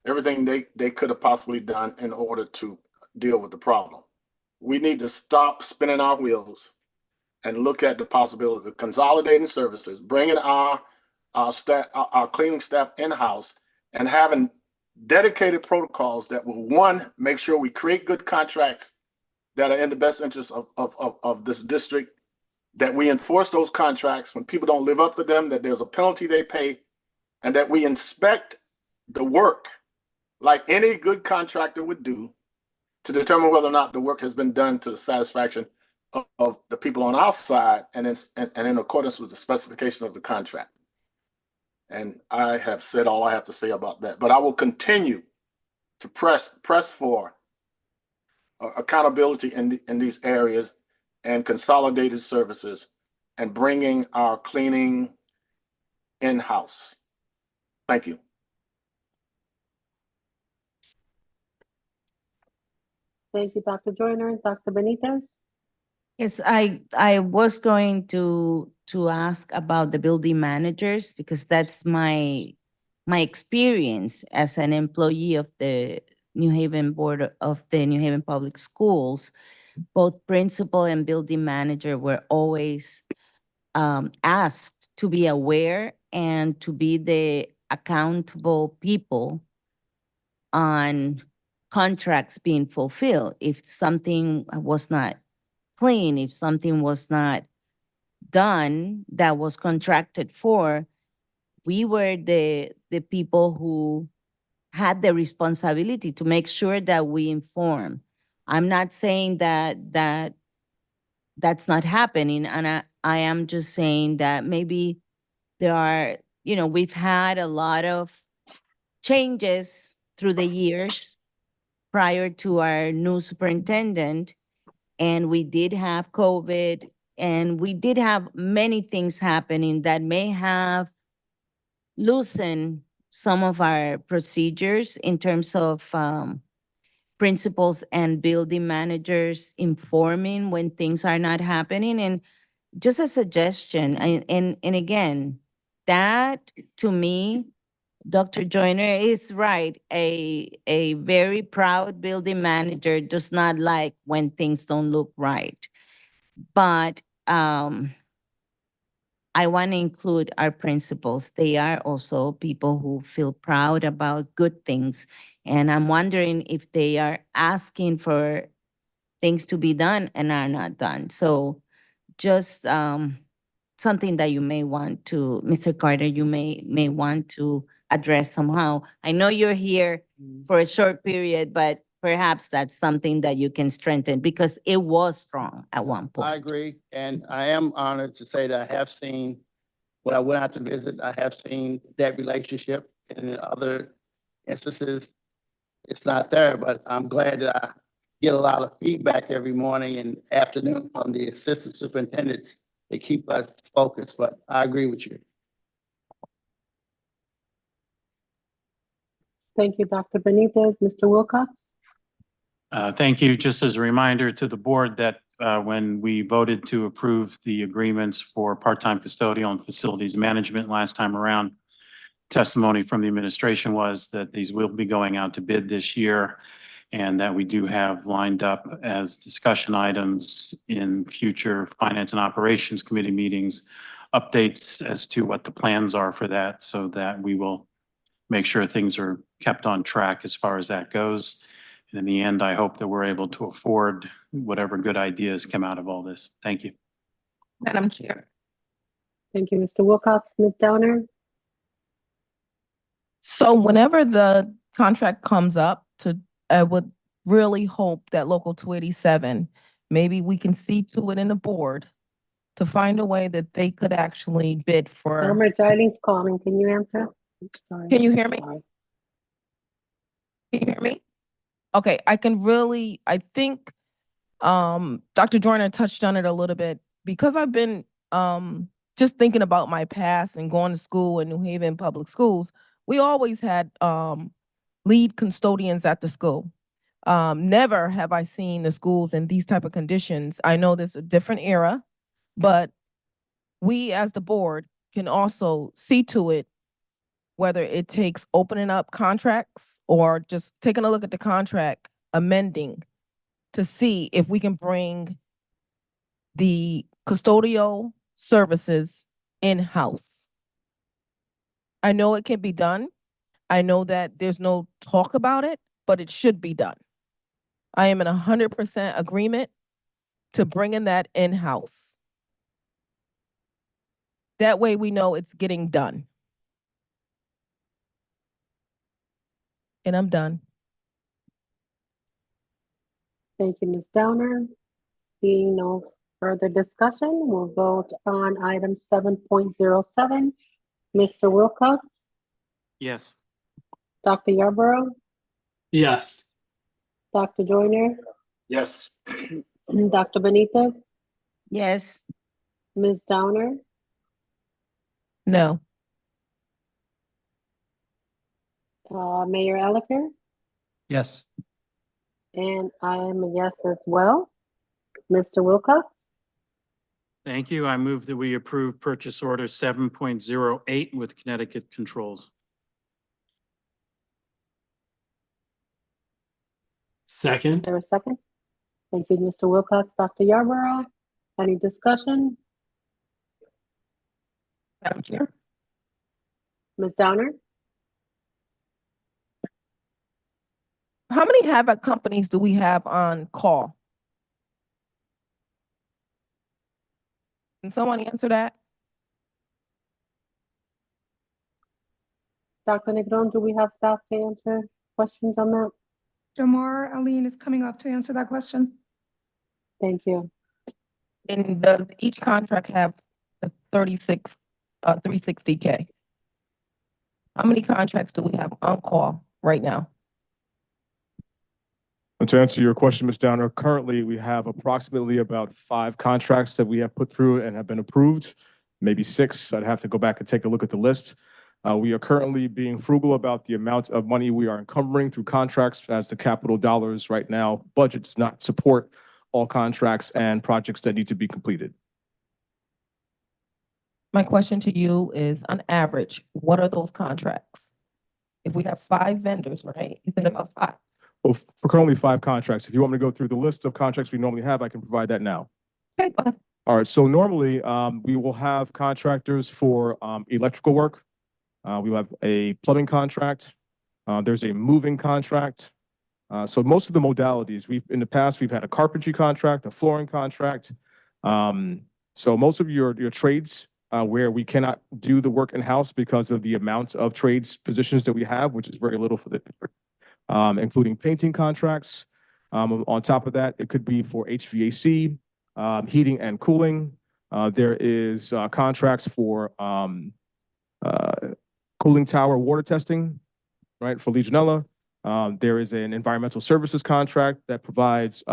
everything they could have possibly done in order to deal with the problem. We need to stop spinning our wheels and look at the possibility of consolidating services, bringing our cleaning staff in-house, and having dedicated protocols that will, one, make sure we create good contracts that are in the best interest of this district, that we enforce those contracts when people don't live up to them, that there's a penalty they pay, and that we inspect the work like any good contractor would do to determine whether or not the work has been done to the satisfaction of the people on our side and in accordance with the specification of the contract. And I have said all I have to say about that, but I will continue to press for accountability in these areas and consolidated services and bringing our cleaning in-house. Thank you. Thank you, Dr. Joyner. Dr. Benitez? Yes, I was going to ask about the building managers, because that's my experience as an employee of the New Haven Board of the New Haven Public Schools. Both principal and building manager were always asked to be aware and to be the accountable people on contracts being fulfilled. If something was not clean, if something was not done that was contracted for, we were the people who had the responsibility to make sure that we inform. I'm not saying that that's not happening, and I am just saying that maybe there are, we've had a lot of changes through the years prior to our new superintendent, and we did have COVID, and we did have many things happening that may have loosened some of our procedures in terms of principals and building managers informing when things are not happening. And just a suggestion, and again, that to me, Dr. Joyner is right. A very proud building manager does not like when things don't look right. But I want to include our principals. They are also people who feel proud about good things. And I'm wondering if they are asking for things to be done and are not done. So just something that you may want to, Mr. Carter, you may want to address somehow. I know you're here for a short period, but perhaps that's something that you can strengthen because it was strong at one point. I agree, and I am honored to say that I have seen, when I went out to visit, I have seen that relationship, and in other instances, it's not there, but I'm glad that I get a lot of feedback every morning and afternoon from the assistant superintendents. They keep us focused, but I agree with you. Thank you, Dr. Benitez. Mr. Wilcox? Thank you. Just as a reminder to the board that when we voted to approve the agreements for part-time custodial and facilities management last time around, testimony from the administration was that these will be going out to bid this year and that we do have lined up as discussion items in future Finance and Operations Committee meetings, updates as to what the plans are for that so that we will make sure things are kept on track as far as that goes. And in the end, I hope that we're able to afford whatever good ideas come out of all this. Thank you. Madam Chair. Thank you, Mr. Wilcox. Ms. Downer? So whenever the contract comes up I would really hope that Local 287, maybe we can see to it in the board to find a way that they could actually bid for. Elmer Jiley's calling. Can you answer? Sorry. Can you hear me? Sorry. Can you hear me? Okay, I think Dr. Joyner touched on it a little bit because I've been just thinking about my past and going to school in New Haven Public Schools. We always had lead custodians at the school. Never have I seen the schools in these type of conditions. I know this is a different era, but we as the board can also see to it whether it takes opening up contracts or just taking a look at the contract, amending to see if we can bring the custodial services in-house. I know it can be done. I know that there's no talk about it, but it should be done. I am in 100% agreement to bringing that in-house. That way we know it's getting done. And I'm done. Thank you, Ms. Downer. Seeing no further discussion, we'll vote on item 7.07. Mr. Wilcox? Yes. Dr. Yarborough? Yes. Dr. Joyner? Yes. Dr. Benitez? Yes. Ms. Downer? No. Mayor Elicker? Yes. And I am a yes as well. Mr. Wilcox? Thank you. I move that we approve purchase order 7.08 with Connecticut Controls. Second. There a second? Thank you, Mr. Wilcox. Dr. Yarborough? Any discussion? Madam Chair. Ms. Downer? How many HVAC companies do we have on call? Can someone answer that? Dr. Negron, do we have staff to answer questions on that? Jamar Aline is coming up to answer that question. Thank you. And does each contract have a 360K? How many contracts do we have on call right now? And to answer your question, Ms. Downer, currently we have approximately about 5 contracts that we have put through and have been approved, maybe 6. I'd have to go back and take a look at the list. We are currently being frugal about the amount of money we are encumbering through contracts, as the capital dollars right now budget does not support all contracts and projects that need to be completed. My question to you is, on average, what are those contracts? If we have 5 vendors, right? You said about 5. Well, for currently 5 contracts, if you want me to go through the list of contracts we normally have, I can provide that now. Okay, go ahead. All right, so normally we will have contractors for electrical work. We will have a plumbing contract. There's a moving contract. So most of the modalities, in the past, we've had a carpentry contract, a flooring contract. So most of your trades where we cannot do the work in-house because of the amount of trades positions that we have, which is very little for the district, including painting contracts. On top of that, it could be for HVAC, heating and cooling. There is contracts for cooling tower water testing, right, for Legionella. There is an environmental services contract that provides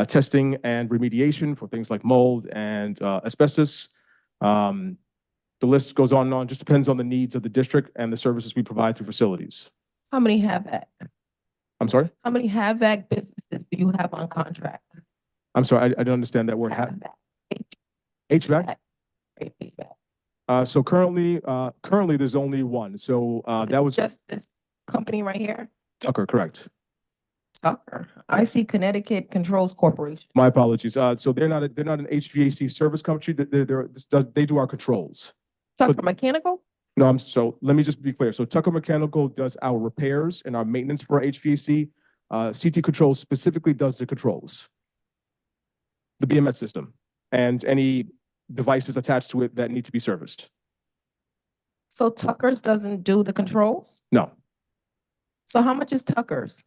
testing and remediation for things like mold and asbestos. The list goes on and on, just depends on the needs of the district and the services we provide through facilities. How many HVAC? I'm sorry? How many HVAC businesses do you have on contract? I'm sorry, I don't understand that word. HVAC? So currently there's only one. So that was Just this company right here? Tucker, correct? Tucker. I see Connecticut Controls Corporation. My apologies. So they're not an HVAC service company. They do our controls. Tucker Mechanical? No, so let me just be clear. So Tucker Mechanical does our repairs and our maintenance for HVAC. CT Controls specifically does the controls, the BMS system, and any devices attached to it that need to be serviced. So Tucker's doesn't do the controls? No. So how much is Tucker's?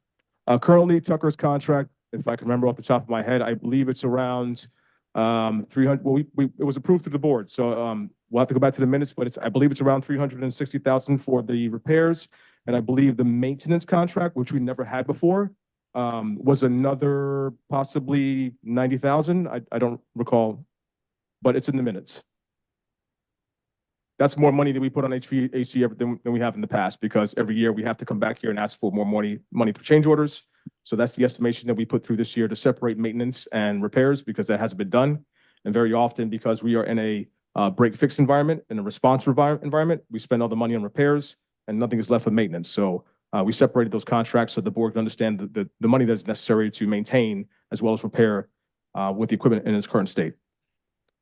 Currently, Tucker's contract, if I can remember off the top of my head, I believe it's around 300. Well, it was approved through the board, so we'll have to go back to the minutes, but I believe it's around 360,000 for the repairs, and I believe the maintenance contract, which we never had before, was another possibly 90,000. I don't recall, but it's in the minutes. That's more money that we put on HVAC than we have in the past, because every year we have to come back here and ask for more money for change orders. So that's the estimation that we put through this year to separate maintenance and repairs, because that hasn't been done. And very often, because we are in a break-fix environment, in a response environment, we spend all the money on repairs and nothing is left for maintenance. So we separated those contracts so the board can understand the money that's necessary to maintain as well as repair with the equipment in its current state.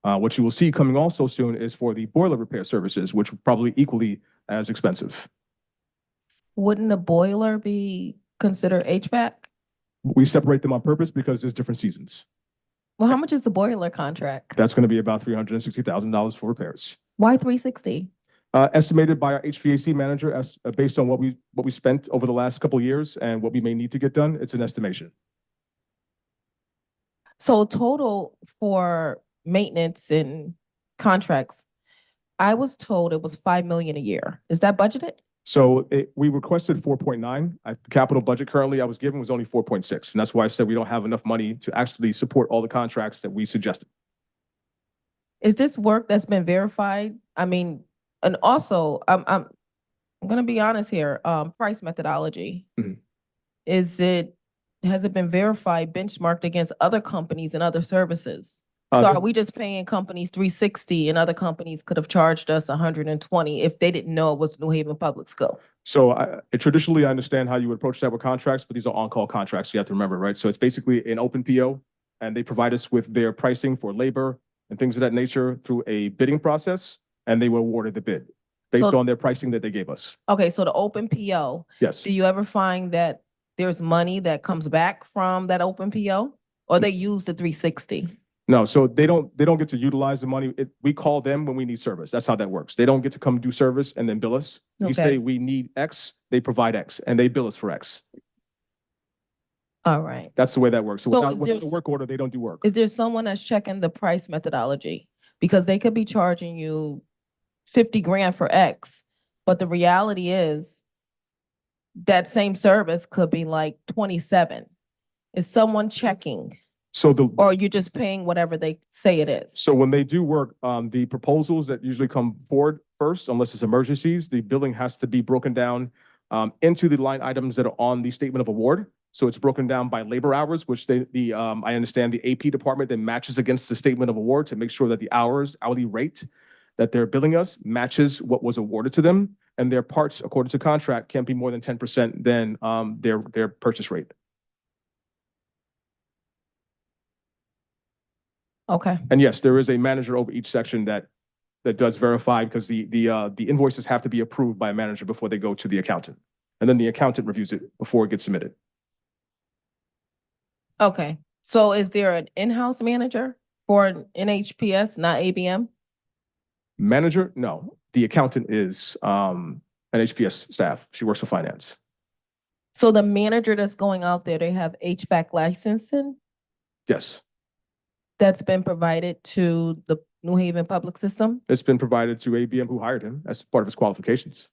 What you will see coming also soon is for the boiler repair services, which are probably equally as expensive. Wouldn't a boiler be considered HVAC? We separate them on purpose because there's different seasons. Well, how much is the boiler contract? That's going to be about $360,000 for repairs. Why 360? Estimated by our HVAC manager as based on what we spent over the last couple of years and what we may need to get done. It's an estimation. So total for maintenance and contracts, I was told it was $5 million a year. Is that budgeted? So we requested 4.9. The capital budget currently I was given was only 4.6. And that's why I said we don't have enough money to actually support all the contracts that we suggested. Is this work that's been verified? I mean, and also I'm going to be honest here, price methodology. Mm-hmm. Has it been verified, benchmarked against other companies and other services? So are we just paying companies $360 and other companies could have charged us $120 if they didn't know it was New Haven Public School? So traditionally, I understand how you would approach that with contracts, but these are on-call contracts. You have to remember, right? So it's basically an open PO, and they provide us with their pricing for labor and things of that nature through a bidding process. and they were awarded the bid based So- on their pricing that they gave us. Okay, so the open PO, Yes. do you ever find that there's money that comes back from that open PO? Or they use the 360? No, so they don't get to utilize the money. We call them when we need service. That's how that works. They don't get to come do service and then bill us. We Okay. say we need X, they provide X, and they bill us for X. All right. That's the way that works. So So without, is without there a work order, they don't do work. Is there someone that's checking the price methodology? Because they could be charging you 50 grand for X, but the reality is that same service could be like 27. Is someone checking, So or you're just paying whatever they say it is? so when they do work, the proposals that usually come forward first, unless it's emergencies, the billing has to be broken down into the line items that are on the statement of award. So it's broken down by labor hours, which I understand the AP department then matches against the statement of award to make sure that the hourly rate that they're billing us matches what was awarded to them. And their parts, according to contract, can't be more than 10% than their purchase rate. Okay, And yes, there is a manager over each section that does verify, because the invoices have to be approved by a manager before they go to the accountant. And then the accountant reviews it before it gets submitted. okay. So is there an in-house manager for NHPS, not ABM? Manager? No. The accountant is an HPS staff. She works for finance. So the manager that's going out there, they have HVAC licensing Yes. that's been provided to the New Haven public system? It's been provided to ABM, who hired him, as part of his qualifications.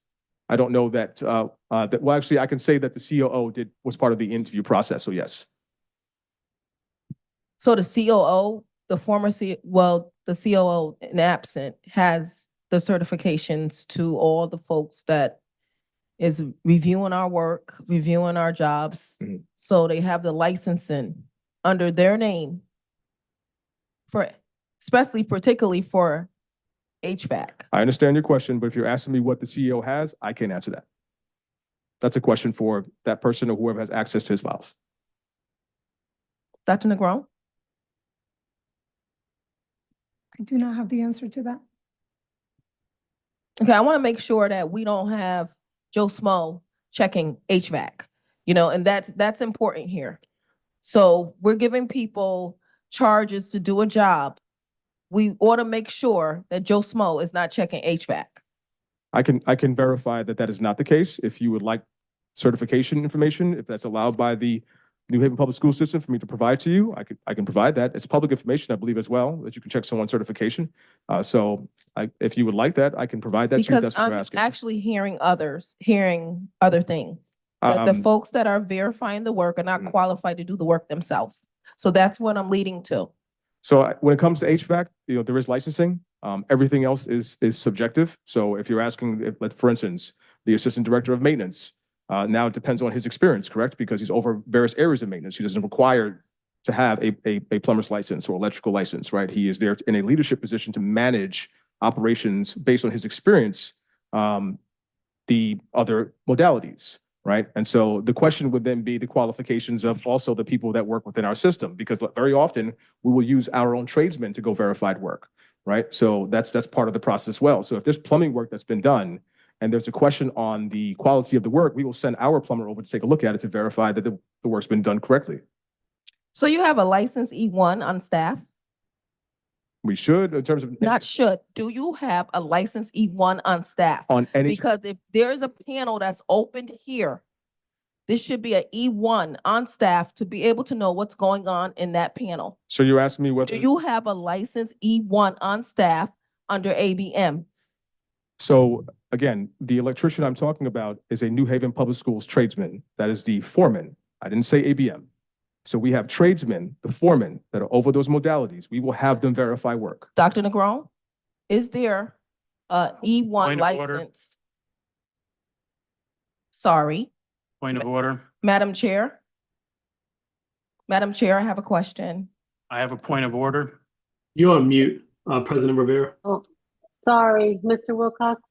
I don't know that, well, actually, I can say that the COO was part of the interview process, so yes. So the COO, the COO in absent has the certifications to all the folks that is reviewing our work, reviewing our jobs. Mhm. So they have the licensing under their name particularly for HVAC. I understand your question, but if you're asking me what the CEO has, I can't answer that. That's a question for that person or whoever has access to his files. Dr. Negron? I do not have the answer to that. Okay, I want to make sure that we don't have Joe Smo checking HVAC, and that's important here. So we're giving people charges to do a job. We ought to make sure that Joe Smo is not checking HVAC. I can verify that that is not the case. If you would like certification information, if that's allowed by the New Haven Public School System for me to provide to you, I can provide that. It's public information, I believe, as well, that you can check someone's certification. If you would like that, I can provide that to you. Because That's what you're I'm asking. actually hearing other things. That the Um, folks that are verifying the work are not qualified to do the work themselves. So that's what I'm leading to. So when it comes to HVAC, there is licensing. Everything else is subjective. So if you're asking, for instance, the assistant director of maintenance, now it depends on his experience, correct? Because he's over various areas of maintenance. He doesn't require to have a plumber's license or electrical license, right? He is there in a leadership position to manage operations based on his experience, the other modalities. Right. And so the question would then be the qualifications of also the people that work within our system, because very often we will use our own tradesmen to go verified work. Right. So that's part of the process as well. So if there's plumbing work that's been done and there's a question on the quality of the work, we will send our plumber over to take a look at it to verify that the work's been done correctly. So you have a licensed E1 on staff? We should, in terms of Not should. Do you have a licensed E1 on staff? on any. Because if there's a panel that's opened here, this should be an E1 on staff to be able to know what's going on in that panel. So you're asking me whether. Do you have a licensed E1 on staff under ABM? So again, the electrician I'm talking about is a New Haven Public Schools tradesman. That is the foreman. I didn't say ABM. So we have tradesmen, the foremen that are over those modalities. We will have them verify work. Dr. Negron, is there a E1 Point of order. license? Sorry, Point of order. Madam Chair. Madam Chair, I have a question. I have a point of order. You're on mute, President Rivera. Oh, sorry, Mr. Wilcox.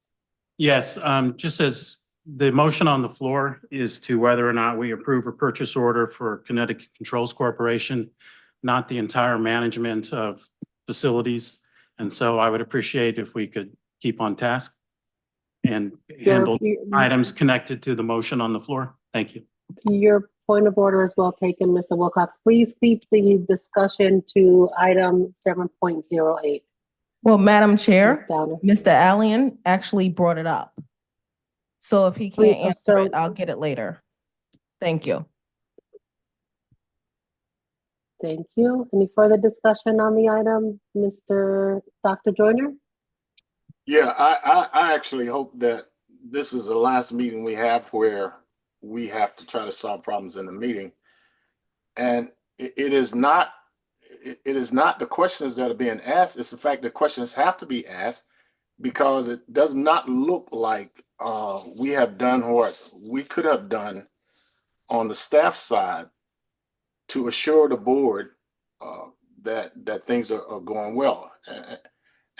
Yes, just as the motion on the floor is to whether or not we approve a purchase order for Connecticut Controls Corporation, not the entire management of facilities. And so I would appreciate if we could keep on task and Your- handle your- items connected to the motion on the floor. Thank you. Your point of order is well taken, Mr. Wilcox. Please keep the discussion to item 7.08. Well, Madam Chair, Downer. Mr. Allen actually brought it up. So if he Please, can't answer so- it, I'll get it later. Thank you. Thank you. Any further discussion on the item, Dr. Joyner? Yeah, I actually hope that this is the last meeting we have where we have to try to solve problems in the meeting. And it is not the questions that are being asked, it's the fact that questions have to be asked because it does not look like we have done what we could have done on the staff side to assure the board that things are going well.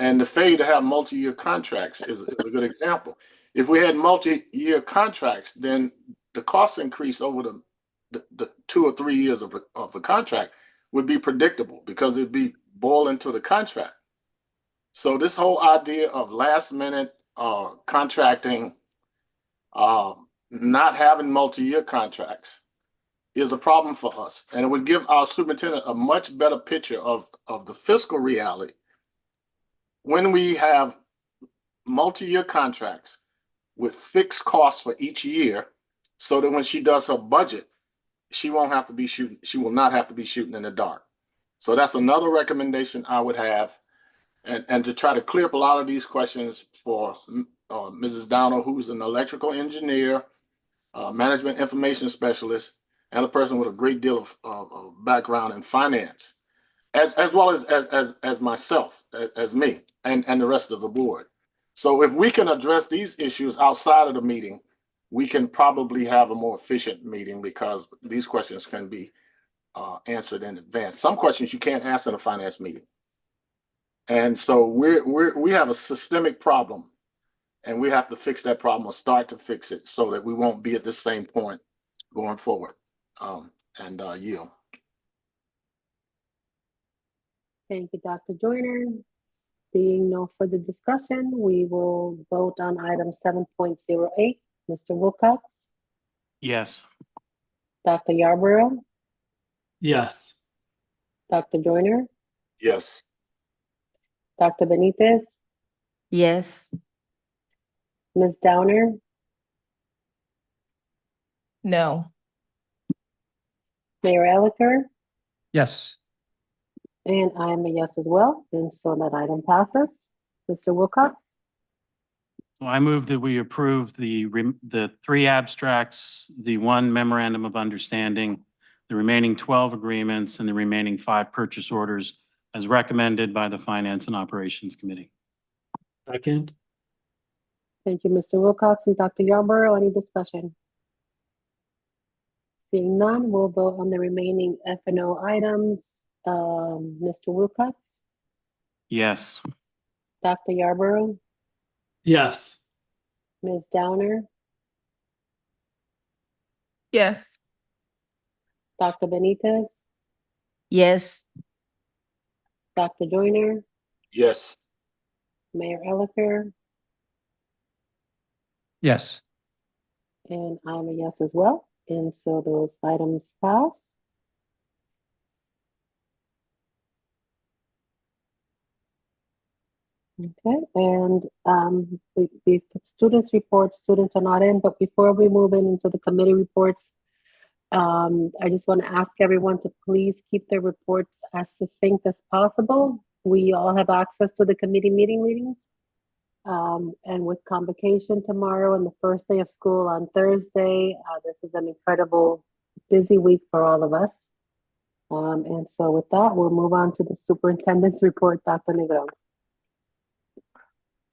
And the failure to have multi-year contracts is a good example. If we had multi-year contracts, then the cost increase over the 2 or 3 years of the contract would be predictable because it'd be boiled into the contract. So this whole idea of last minute contracting, not having multi-year contracts is a problem for us. And it would give our superintendent a much better picture of the fiscal reality when we have multi-year contracts with fixed costs for each year, so that when she does her budget, she will not have to be shooting in the dark. So that's another recommendation I would have, and to try to clear up a lot of these questions for Mrs. Downer, who's an electrical engineer, management information specialist, and a person with a great deal of background in finance, as well as myself, as me, and the rest of the board. So if we can address these issues outside of the meeting, we can probably have a more efficient meeting because these questions can be answered in advance. Some questions you can't ask in a finance meeting. And so we have a systemic problem, and we have to fix that problem or start to fix it so that we won't be at the same point going forward. Yield. Thank you, Dr. Joyner. Seeing no further discussion, we will vote on item 7.08. Mr. Wilcox, Yes. Dr. Yarborough, Yes. Dr. Joyner, Yes. Dr. Benitez, Yes. Ms. Downer, No. Mayor Elicker, Yes. and I am a yes as well, and so that item passes. Mr. Wilcox, So I move that we approve the 3 abstracts, the 1 memorandum of understanding, the remaining 12 agreements, and the remaining 5 purchase orders as recommended by the Finance and Operations Committee. Second. thank you, Mr. Wilcox and Dr. Yarborough. Any discussion? Seeing none, we'll vote on the remaining F&O items. Mr. Wilcox, Yes. Dr. Yarborough, Yes. Ms. Downer, Yes. Dr. Benitez, Yes. Dr. Joyner, Yes. Mayor Elicker, Yes. and I'm a yes as well. And so those items pass. Okay, and the students report, students are not in, but before we move into the committee reports, I just want to ask everyone to please keep their reports as succinct as possible. We all have access to the committee meetings. And with convocation tomorrow and the first day of school on Thursday, this is an incredible busy week for all of us. And so with that, we'll move on to the superintendent's report, Dr. Negron.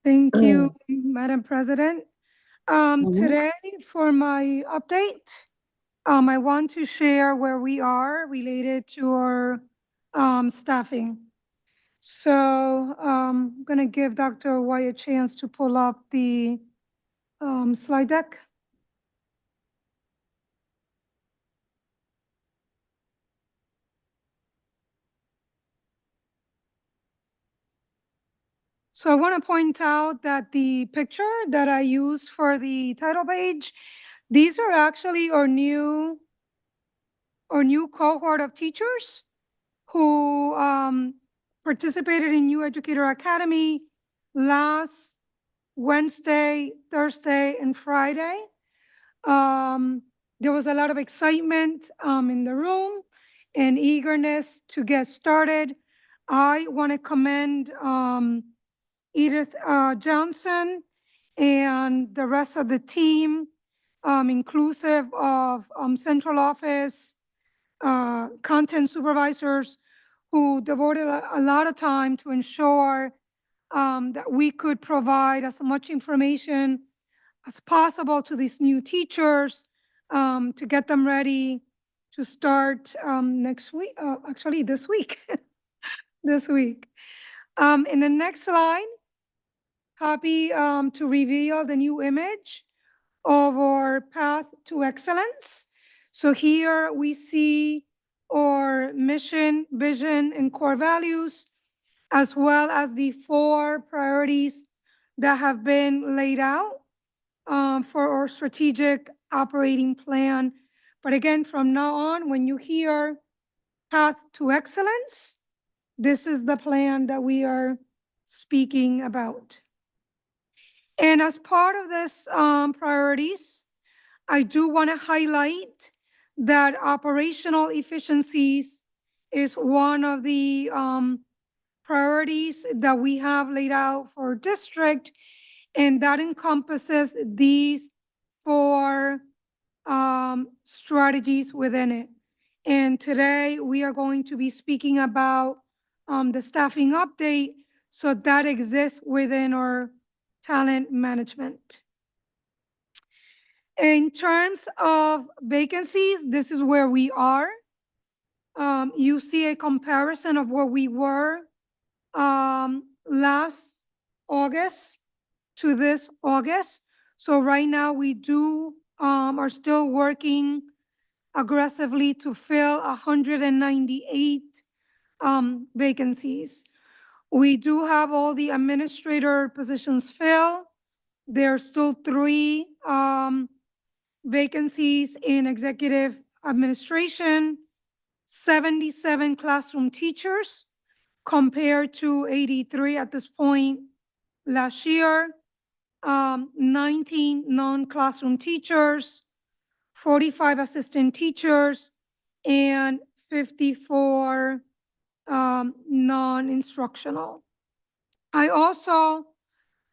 Thank you, Madam President. Mhm. Today, for my update, I want to share where we are related to our staffing. So I'm going to give Dr. White a chance to pull up the slide deck. So I want to point out that the picture that I used for the title page, these are actually our new cohort of teachers who participated in New Educator Academy last Wednesday, Thursday, and Friday. There was a lot of excitement in the room and eagerness to get started. I want to commend Edith Johnson and the rest of the team, inclusive of central office, content supervisors, who devoted a lot of time to ensure that we could provide as much information as possible to these new teachers to get them ready to start next week, actually this week, this week. In the next slide, happy to reveal the new image of our path to excellence. So here we see our mission, vision, and core values, as well as the 4 priorities that have been laid out for our strategic operating plan. But again, from now on, when you hear path to excellence, this is the plan that we are speaking about. And as part of this priorities, I do want to highlight that operational efficiencies is one of the priorities that we have laid out for our district, and that encompasses these 4 strategies within it. And today we are going to be speaking about the staffing update, so that exists within our talent management. In terms of vacancies, this is where we are. You see a comparison of where we were last August to this August. So right now we are still working aggressively to fill 198 vacancies. We do have all the administrator positions filled. There are still 3 vacancies in executive administration, 77 classroom teachers compared to 83 at this point last year, 19 non-classroom teachers, 45 assistant teachers, and 54 non-instructional. I also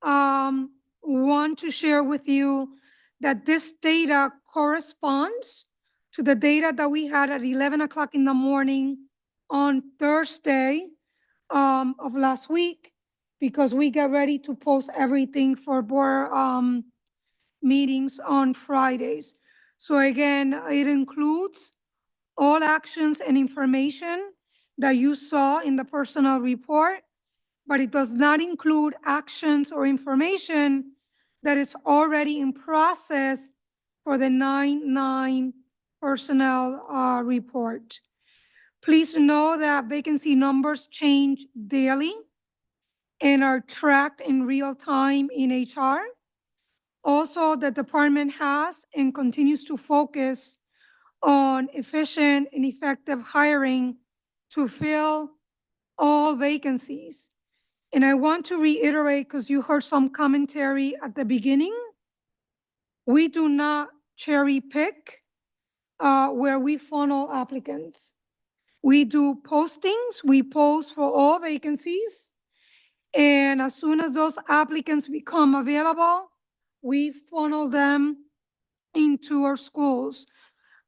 want to share with you that this data corresponds to the data that we had at 11 o'clock in the morning on Thursday of last week, because we get ready to post everything for board meetings on Fridays. So again, it includes all actions and information that you saw in the personnel report, but it does not include actions or information that is already in process for the 9/9 personnel report. Please know that vacancy numbers change daily and are tracked in real time in HR. Also, the department has and continues to focus on efficient and effective hiring to fill all vacancies. And I want to reiterate, because you heard some commentary at the beginning, we do not cherry pick where we funnel applicants. We do postings, we post for all vacancies, and as soon as those applicants become available, we funnel them into our schools.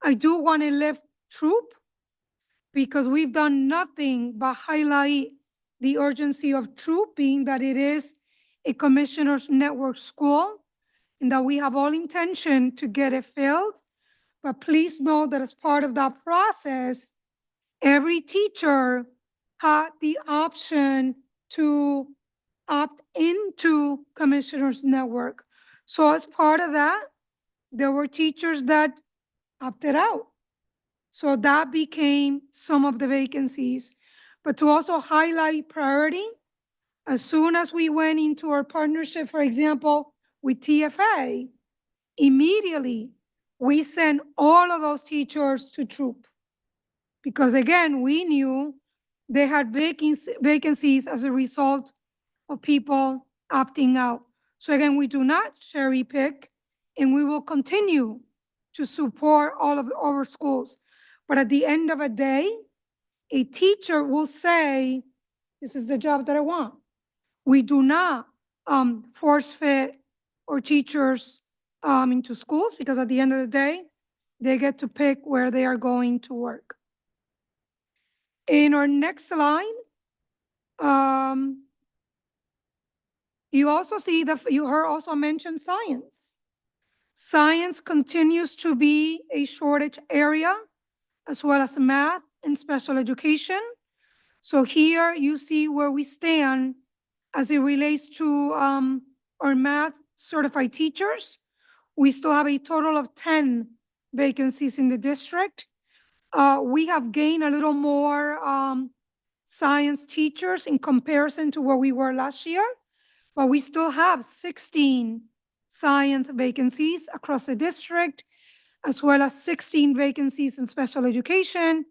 I do want to lift Troop, because we've done nothing but highlight the urgency of Troop, being that it is a commissioner's network school and that we have all intention to get it filled. But please know that as part of that process, every teacher had the option to opt into commissioner's network. So as part of that, there were teachers that opted out. So that became some of the vacancies. But to also highlight priority, As soon as we went into our partnership, for example, with TFA, immediately we sent all of those teachers to troop. Because again, we knew they had vacancies as a result of people opting out. So again, we do not cherry pick, and we will continue to support all of our schools. But at the end of the day, a teacher will say, this is the job that I want. We do not force fit our teachers into schools, because at the end of the day, they get to pick where they are going to work. In our next line, you also see you heard also mention science. Science continues to be a shortage area, as well as math and special education. So here you see where we stand as it relates to our math certified teachers. We still have a total of 10 vacancies in the district. We have gained a little more science teachers in comparison to where we were last year, but we still have 16 science vacancies across the district, as well as 16 vacancies in special education,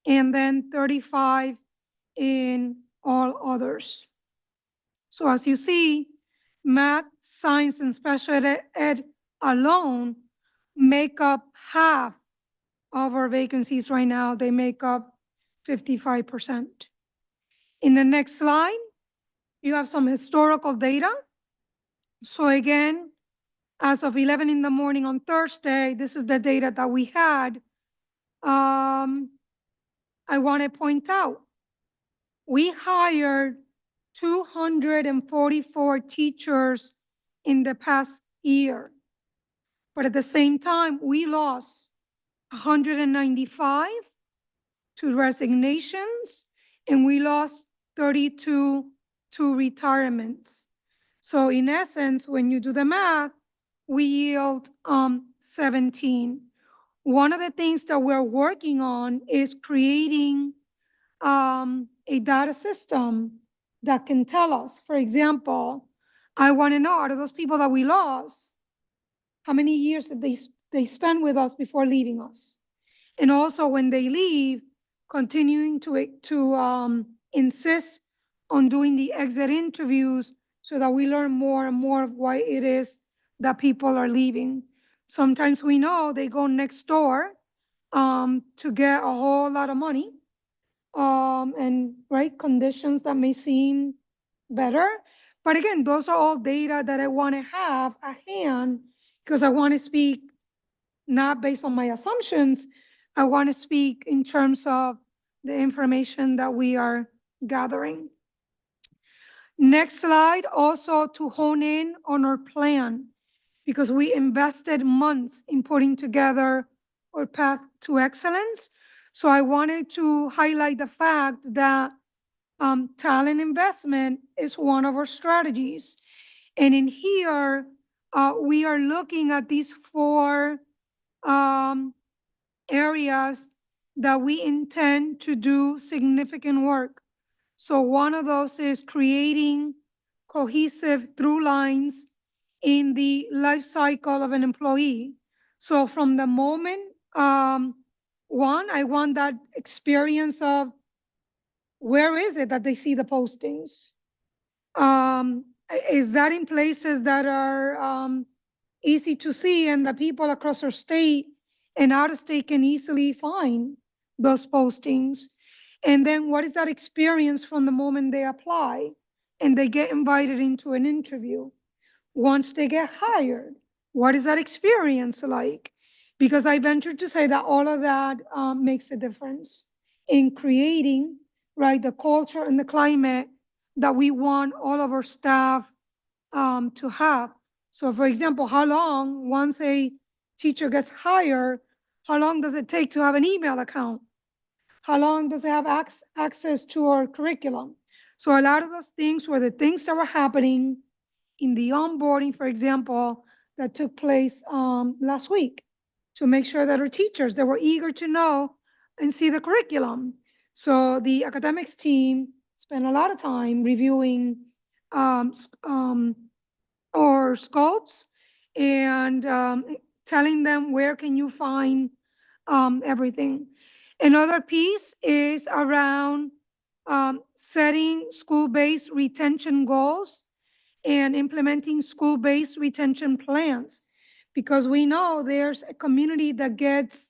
and then 35 in all others. So as you see, math, science, and special ed alone make up half of our vacancies right now. They make up 55%. In the next slide, you have some historical data. So again, as of 11 in the morning on Thursday, this is the data that we had. I want to point out, we hired 244 teachers in the past year. But at the same time, we lost 195 to resignations, and we lost 32 to retirements. So in essence, when you do the math, we yield 17. One of the things that we're working on is creating a data system that can tell us, for example, I want to know, out of those people that we lost, how many years did they spend with us before leaving us? And also when they leave, continuing to insist on doing the exit interviews so that we learn more and more of why it is that people are leaving. Sometimes we know they go next door to get a whole lot of money and conditions that may seem better. But again, those are all data that I want to have at hand, because I want to speak not based on my assumptions. I want to speak in terms of the information that we are gathering. Next slide, also to hone in on our plan, because we invested months in putting together our path to excellence. So I wanted to highlight the fact that talent investment is one of our strategies. And in here, we are looking at these 4 areas that we intend to do significant work. So one of those is creating cohesive through lines in the life cycle of an employee. So from the moment, one, I want that experience of where is it that they see the postings? Is that in places that are easy to see and the people across our state and out of state can easily find those postings? And then what is that experience from the moment they apply and they get invited into an interview? Once they get hired, what is that experience like? Because I venture to say that all of that makes a difference in creating, the culture and the climate that we want all of our staff to have. So for example, how long, once a teacher gets hired, how long does it take to have an email account? How long does it have access to our curriculum? So a lot of those things were the things that were happening in the onboarding, for example, that took place last week, to make sure that our teachers, they were eager to know and see the curriculum. So the academics team spend a lot of time reviewing or scopes and telling them where can you find everything. Another piece is around setting school-based retention goals and implementing school-based retention plans. Because we know there's a community that gets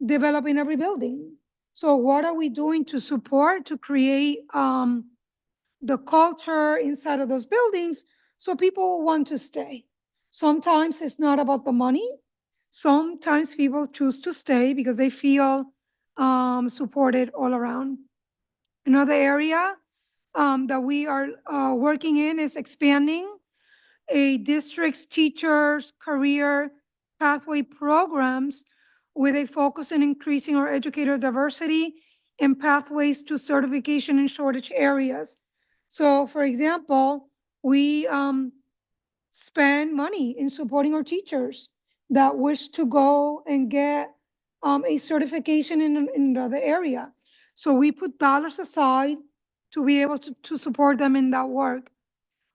developed in every building. So what are we doing to support, to create the culture inside of those buildings so people want to stay? Sometimes it's not about the money. Sometimes people choose to stay because they feel supported all around. Another area that we are working in is expanding a district's teachers' career pathway programs with a focus on increasing our educator diversity and pathways to certification in shortage areas. So for example, we spend money in supporting our teachers that wish to go and get a certification in another area. So we put dollars aside to be able to support them in that work.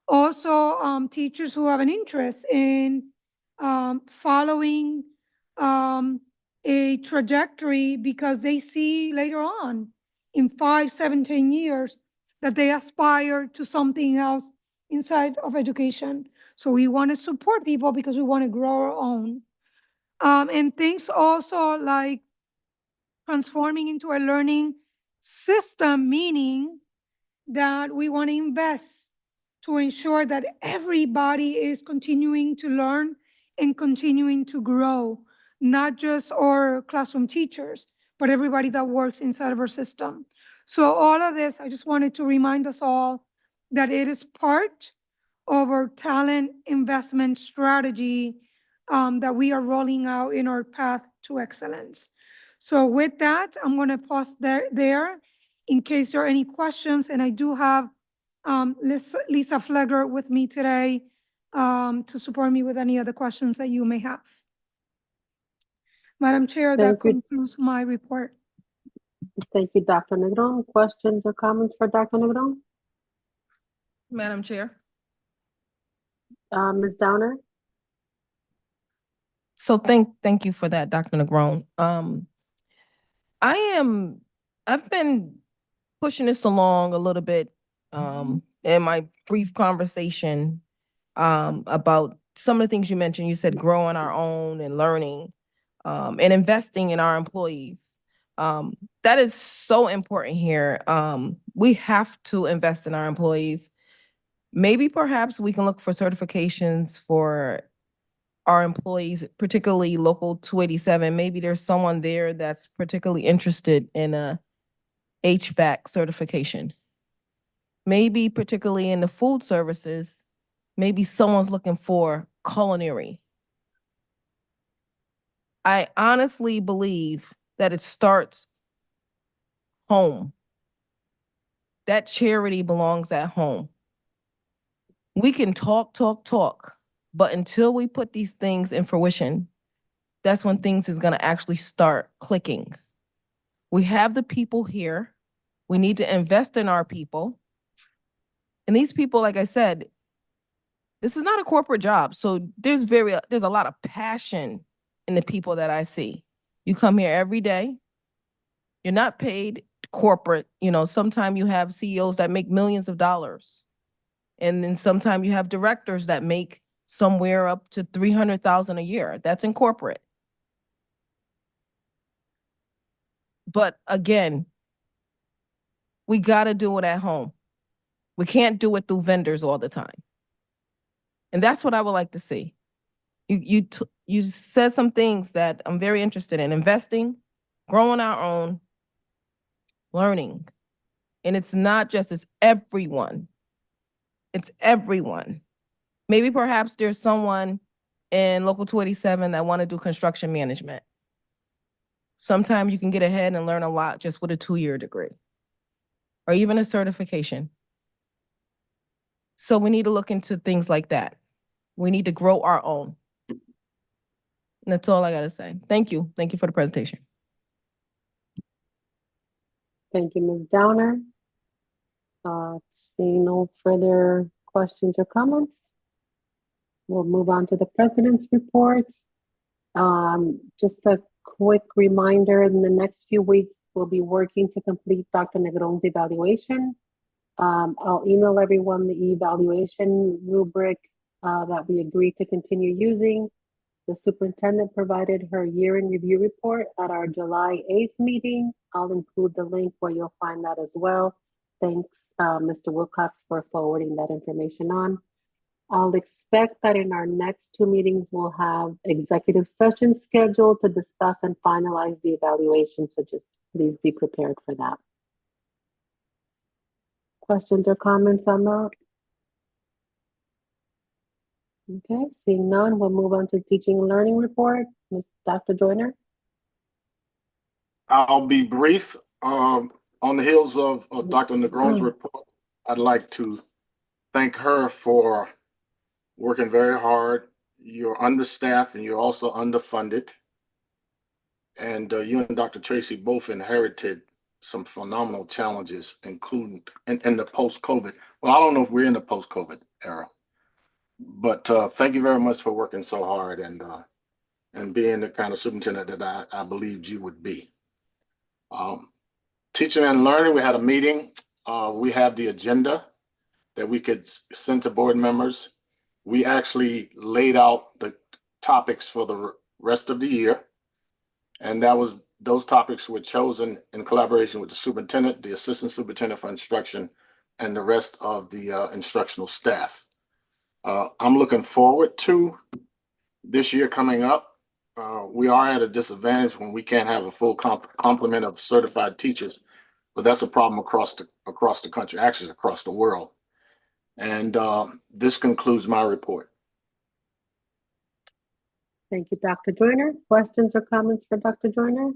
Also, teachers who have an interest in following a trajectory because they see later on in 5, 7, 10 years that they aspire to something else inside of education. So we want to support people because we want to grow our own. And things also like transforming into a learning system, meaning that we want to invest to ensure that everybody is continuing to learn and continuing to grow, not just our classroom teachers, but everybody that works inside of our system. So all of this, I just wanted to remind us all that it is part of our talent investment strategy that we are rolling out in our path to excellence. So with that, I'm going to pause there in case there are any questions, and I do have Lisa Flegler with me today to support me with any other questions that you may have. Madam Chair, that Thank you. concludes my report. Thank you, Dr. Negron. Questions or comments for Dr. Negron? Madam Chair. Ms. Downer? So thank you for that, Dr. Negron. I've been pushing this along a little bit in my brief conversation about some of the things you mentioned. You said growing our own and learning and investing in our employees. That is so important here. We have to invest in our employees. Maybe perhaps we can look for certifications for our employees, particularly Local 287. Maybe there's someone there that's particularly interested in a HVAC certification. Maybe particularly in the food services, maybe someone's looking for culinary. I honestly believe that it starts home. That charity belongs at home. We can talk, but until we put these things in fruition, that's when things is going to actually start clicking. We have the people here. We need to invest in our people. And these people, like I said, this is not a corporate job. So there's a lot of passion in the people that I see. You come here every day. You're not paid corporate. You know, sometimes you have CEOs that make millions of dollars. And then sometimes you have directors that make somewhere up to $300,000 a year. That's in corporate. But again, we got to do it at home. We can't do it through vendors all the time. And that's what I would like to see. You said some things that I'm very interested in: investing, growing our own, learning. And it's not just, it's everyone. It's everyone. Maybe perhaps there's someone in Local 287 that want to do construction management. Sometimes you can get ahead and learn a lot just with a 2-year degree or even a certification. So we need to look into things like that. We need to grow our own. And that's all I got to say. Thank you. Thank you for the presentation. Thank you, Ms. Downer. Seeing no further questions or comments, we'll move on to the president's reports. Just a quick reminder, in the next few weeks, we'll be working to complete Dr. Negron's evaluation. I'll email everyone the evaluation rubric that we agreed to continue using. The superintendent provided her year in review report at our July 8th meeting. I'll include the link where you'll find that as well. Thanks, Mr. Wilcox, for forwarding that information on. I'll expect that in our next two meetings, we'll have executive sessions scheduled to discuss and finalize the evaluation. So just please be prepared for that. Questions or comments on that? Okay, seeing none, we'll move on to teaching and learning report. Dr. Joyner. I'll be brief. On the heels of Dr. Negron's report, I'd like to thank her for working very hard. You're understaffed and you're also underfunded. And you and Dr. Tracy both inherited some phenomenal challenges, including in the post-COVID. Well, I don't know if we're in the post-COVID era, but thank you very much for working so hard and being the kind of superintendent that I believed you would be. Teaching and learning, we had a meeting. We have the agenda that we could send to board members. We actually laid out the topics for the rest of the year. And those topics were chosen in collaboration with the superintendent, the assistant superintendent for instruction, and the rest of the instructional staff. I'm looking forward to this year coming up. We are at a disadvantage when we can't have a full complement of certified teachers, but that's a problem across the country, actually across the world. And this concludes my report. Thank you, Dr. Joyner. Questions or comments for Dr. Joyner?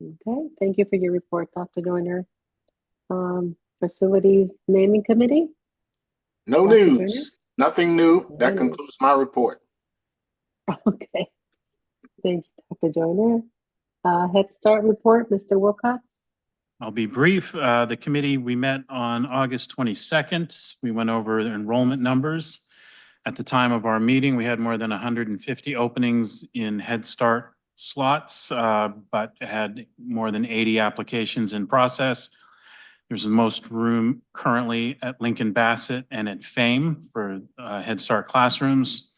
Okay, thank you for your report, Dr. Joyner. Facilities naming committee? No Dr. news, Joyner? nothing new. No That news. concludes my report. Okay, thank you, Dr. Joyner. Head Start report, Mr. Wilcox. I'll be brief. The committee, we met on August 22nd. We went over the enrollment numbers. At the time of our meeting, we had more than 150 openings in Head Start slots, but had more than 80 applications in process. There's the most room currently at Lincoln Bassett and at FAME for Head Start classrooms.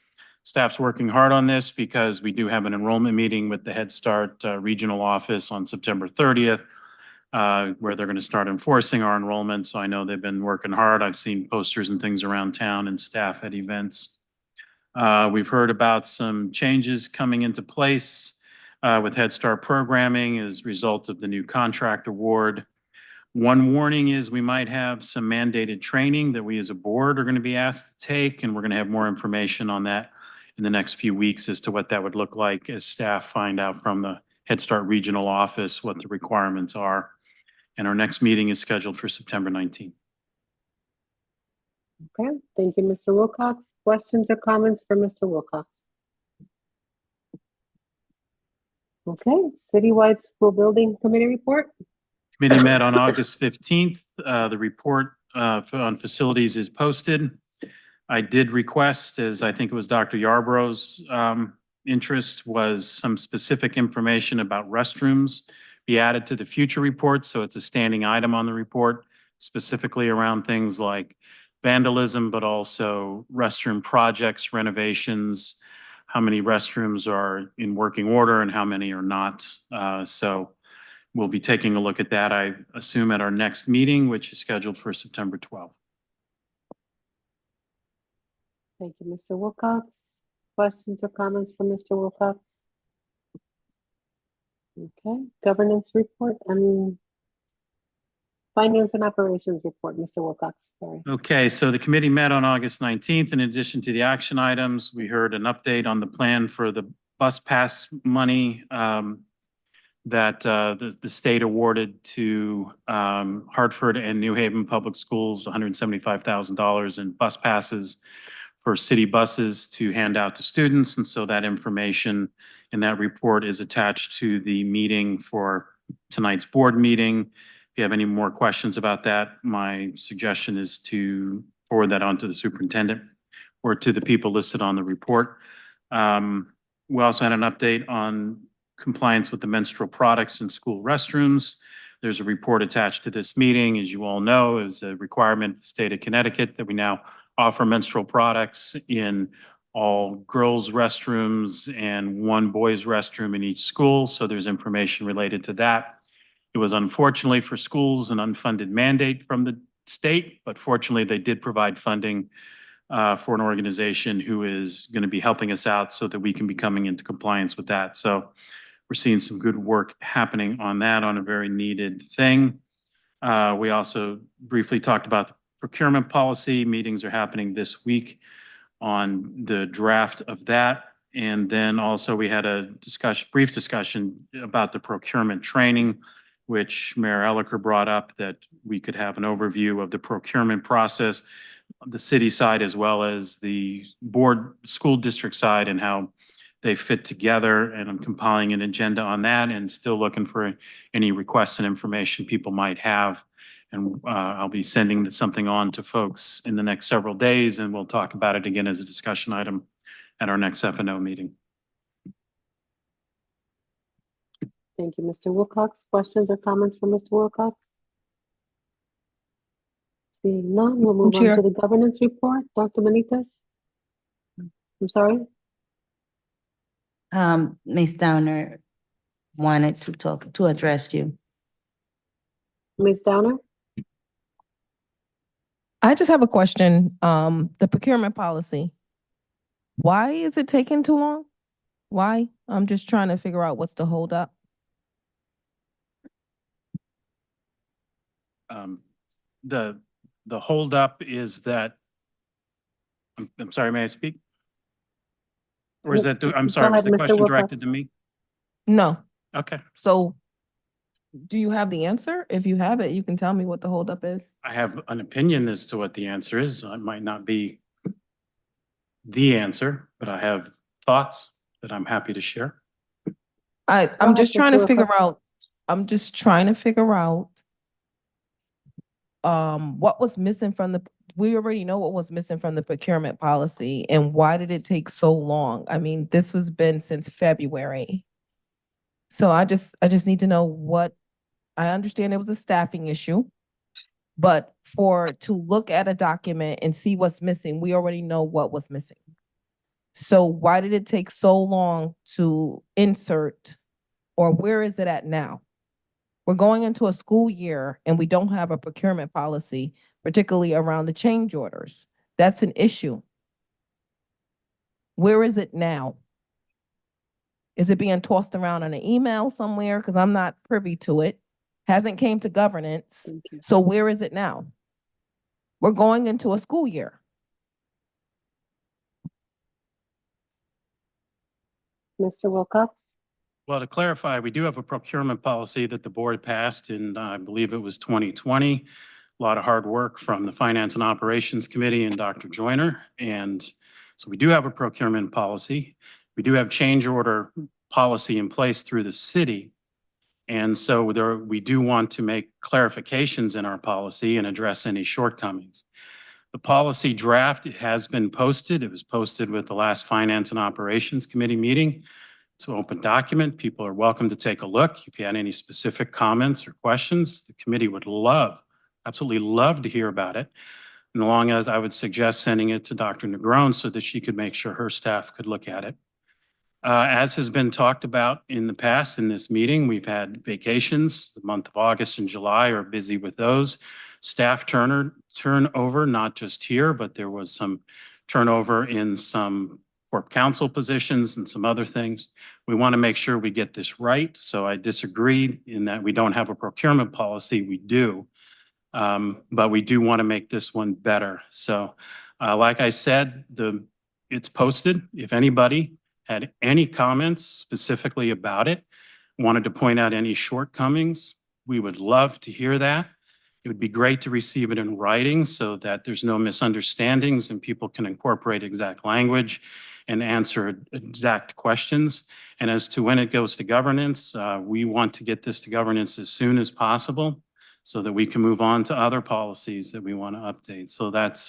Staff's working hard on this because we do have an enrollment meeting with the Head Start regional office on September 30th, where they're going to start enforcing our enrollment. So I know they've been working hard. I've seen posters and things around town and staff at events. We've heard about some changes coming into place with Head Start programming as a result of the new contract award. One warning is we might have some mandated training that we as a board are going to be asked to take, and we're going to have more information on that in the next few weeks as to what that would look like as staff find out from the Head Start regional office what the requirements are. And our next meeting is scheduled for September 19th. Okay, thank you, Mr. Wilcox. Questions or comments for Mr. Wilcox? Okay, citywide school building committee report. Committee met on August 15th. The report on facilities is posted. I did request, as I think it was Dr. Yarbrough's interest, was some specific information about restrooms be added to the future report. So it's a standing item on the report, specifically around things like vandalism, but also restroom projects, renovations, how many restrooms are in working order and how many are not. So we'll be taking a look at that, I assume, at our next meeting, which is scheduled for September 12th. Thank you, Mr. Wilcox. Questions or comments from Mr. Wilcox? Okay, governance report and finance and operations report, Mr. Wilcox, sorry. Okay, so the committee met on August 19th. In addition to the action items, we heard an update on the plan for the bus pass money that the state awarded to Hartford and New Haven Public Schools, $175,000 in bus passes for city buses to hand out to students. And so that information in that report is attached to the meeting for tonight's board meeting. you have any more questions about that, my suggestion is to forward that on to the superintendent or to the people listed on the report. We also had an update on compliance with the menstrual products in school restrooms. There's a report attached to this meeting. As you all know, is a requirement of the state of Connecticut that we now offer menstrual products in all girls' restrooms and one boys' restroom in each school. So there's information related to that. It was unfortunately for schools an unfunded mandate from the state, but fortunately they did provide funding for an organization who is going to be helping us out so that we can be coming into compliance with that. So we're seeing some good work happening on that, on a very needed thing. We also briefly talked about the procurement policy. Meetings are happening this week on the draft of that. And then also we had a brief discussion about the procurement training, which Mayor Elicker brought up, that we could have an overview of the procurement process, the city side as well as the board, school district side, and how they fit together. And I'm compiling an agenda on that and still looking for any requests and information people might have. And I'll be sending something on to folks in the next several days, and we'll talk about it again as a discussion item at our next F&O meeting. Thank you, Mr. Wilcox. Questions or comments from Mr. Wilcox? Seeing none, we'll move on Chair. to the governance report. Dr. Benitez? I'm sorry? Ms. Downer wanted to address you. Ms. Downer? I just have a question. The procurement policy. Why is it taking too long? Why? I'm just trying to figure out what's the holdup. The holdup is that, I'm sorry, may I speak? Or is that, I'm Go sorry, was ahead, the Mr. question Wilcox. directed to me? No. Okay, So do you have the answer? If you have it, you can tell me what the holdup is. I have an opinion as to what the answer is. It might not be the answer, but I have thoughts that I'm happy to share. I'm ahead, just trying Mr. to figure Wilcox. out, what was missing from we already know what was missing from the procurement policy, and why did it take so long? I mean, this was been since February. So I just need to know I understand it was a staffing issue, but to look at a document and see what's missing, we already know what was missing. So why did it take so long to insert, or where is it at now? We're going into a school year and we don't have a procurement policy, particularly around the change orders. That's an issue. Where is it now? Is it being tossed around in an email somewhere? Because I'm not privy to it. Hasn't came to governance. Thank you. So where is it now? We're going into a school year. Mr. Wilcox? Well, to clarify, we do have a procurement policy that the board passed in, I believe it was 2020. A lot of hard work from the Finance and Operations Committee and Dr. Joyner. And so we do have a procurement policy. We do have change order policy in place through the city. And so we do want to make clarifications in our policy and address any shortcomings. The policy draft has been posted. It was posted with the last Finance and Operations Committee meeting. It's an open document. People are welcome to take a look. If you had any specific comments or questions, the committee would absolutely love to hear about it. And along as I would suggest sending it to Dr. Negron so that she could make sure her staff could look at it. As has been talked about in the past in this meeting, we've had vacations. The month of August and July are busy with those. Staff turnover, not just here, but there was some turnover in some corp council positions and some other things. We want to make sure we get this right. So I disagree in that we don't have a procurement policy. We do. But we do want to make this one better. So like I said, it's posted. If anybody had any comments specifically about it, wanted to point out any shortcomings, we would love to hear that. It would be great to receive it in writing so that there's no misunderstandings and people can incorporate exact language and answer exact questions. And as to when it goes to governance, we want to get this to governance as soon as possible so that we can move on to other policies that we want to update. So that's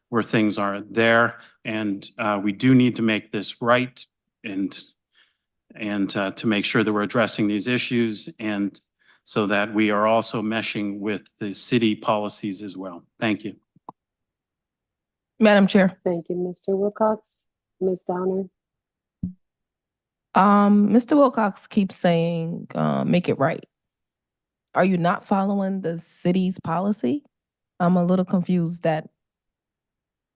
where things are there. And we do need to make this right and to make sure that we're addressing these issues and so that we are also meshing with the city policies as well. Thank you. Madam Chair. Thank you, Mr. Wilcox. Ms. Downer? Mr. Wilcox keeps saying, make it right. Are you not following the city's policy? I'm a little confused that,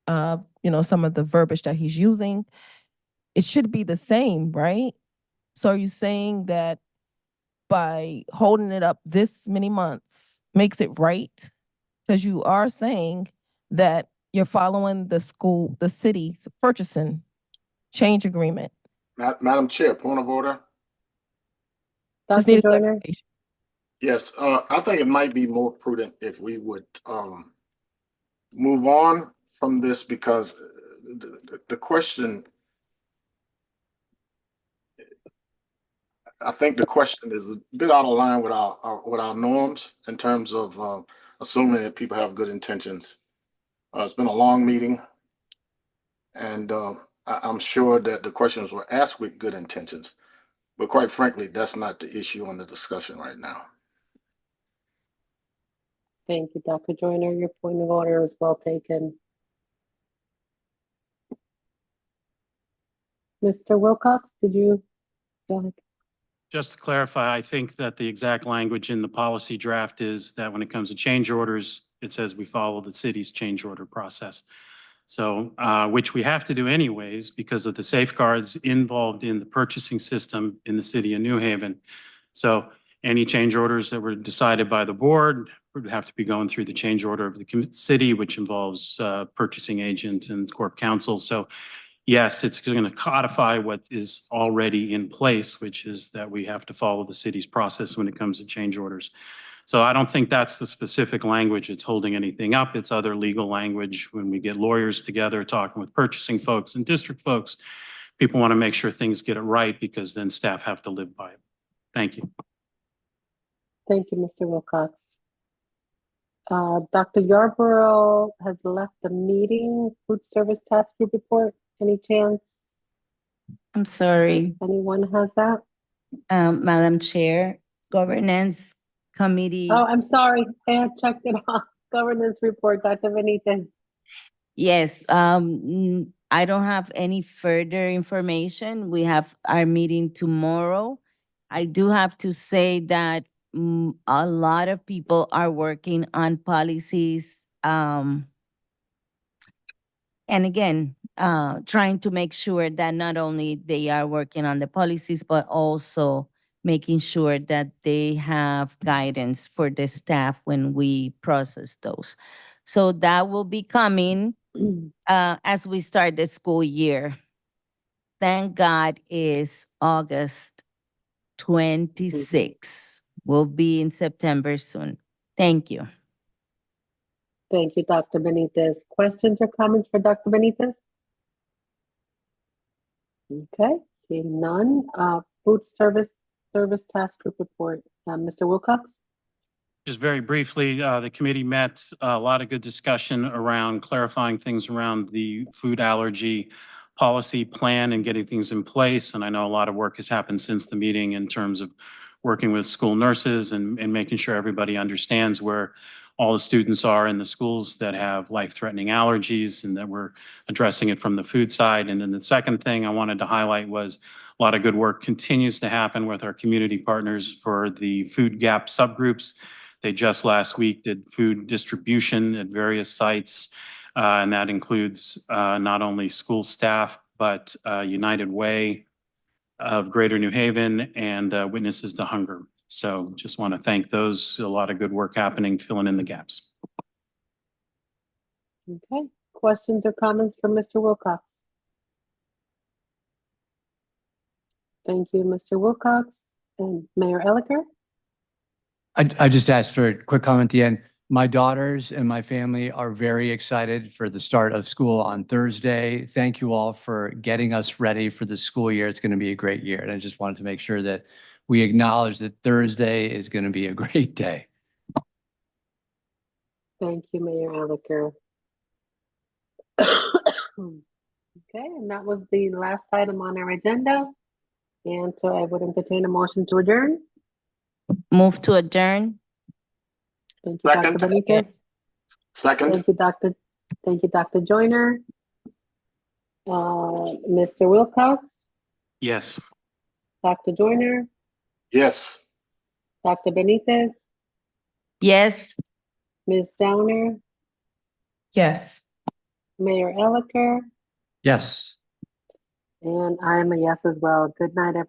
some of the verbiage that he's using, it should be the same, right? So are you saying that by holding it up this many months makes it right? Because you are saying that you're following the city's purchasing change agreement. Madam Chair, point of order. Just Dr. need a Joyner? clarification. Yes, I think it might be more prudent if we would move on from this because the question, I think the question is a bit out of line with our norms in terms of assuming that people have good intentions. It's been a long meeting, and I'm sure that the questions were asked with good intentions, but quite frankly, that's not the issue on the discussion right now. Thank you, Dr. Joyner. Your point of order is well taken. Mr. Wilcox, did you go ahead? Just to clarify, I think that the exact language in the policy draft is that when it comes to change orders, it says we follow the city's change order process. So, which we have to do anyways because of the safeguards involved in the purchasing system in the city of New Haven. So any change orders that were decided by the board would have to be going through the change order of the city, which involves purchasing agent and corp counsel. So yes, it's going to codify what is already in place, which is that we have to follow the city's process when it comes to change orders. So I don't think that's the specific language that's holding anything up. It's other legal language. When we get lawyers together talking with purchasing folks and district folks, people want to make sure things get it right because then staff have to live by it. Thank you. Thank you, Mr. Wilcox. Dr. Yarborough has left the meeting. Food Service Task Group report. Any chance I'm sorry, anyone has that? Madam Chair, Governance Committee. Oh, I'm sorry. I had checked it off. Governance report, Dr. Benitez. Yes, I don't have any further information. We have our meeting tomorrow. I do have to say that a lot of people are working on policies. And again, trying to make sure that not only they are working on the policies, but also making sure that they have guidance for the staff when we process those. So that will be coming as we start the school year. Thank God is August 26. We'll be in September soon. Thank you. Thank you, Dr. Benitez. Questions or comments for Dr. Benitez? Okay, seeing none. Food Service Task Group report. Mr. Wilcox? Just very briefly, the committee met, a lot of good discussion around clarifying things around the food allergy policy plan and getting things in place. And I know a lot of work has happened since the meeting in terms of working with school nurses and making sure everybody understands where all the students are in the schools that have life-threatening allergies and that we're addressing it from the food side. And then the second thing I wanted to highlight was a lot of good work continues to happen with our community partners for the food gap subgroups. They just last week did food distribution at various sites, and that includes not only school staff, but United Way of Greater New Haven and Witnesses to Hunger. So just want to thank those. A lot of good work happening, filling in the gaps. Okay, questions or comments from Mr. Wilcox? Thank you, Mr. Wilcox. And Mayor Elicker? I just asked for a quick comment at the end. My daughters and my family are very excited for the start of school on Thursday. Thank you all for getting us ready for the school year. It's going to be a great year. And I just wanted to make sure that we acknowledge that Thursday is going to be a great day. Thank you, Mayor Elicker. Okay, and that was the last item on our agenda. And so I would entertain a motion to adjourn. Move to adjourn. Thank you, Dr. Second. Benitez. Second, Thank you, Dr. Joyner. Mr. Wilcox, Yes. Dr. Joyner, yes. Dr. Benitez, Yes. Ms. Downer, Yes. Mayor Elicker, Yes. and I am a yes as well. Good night, everyone.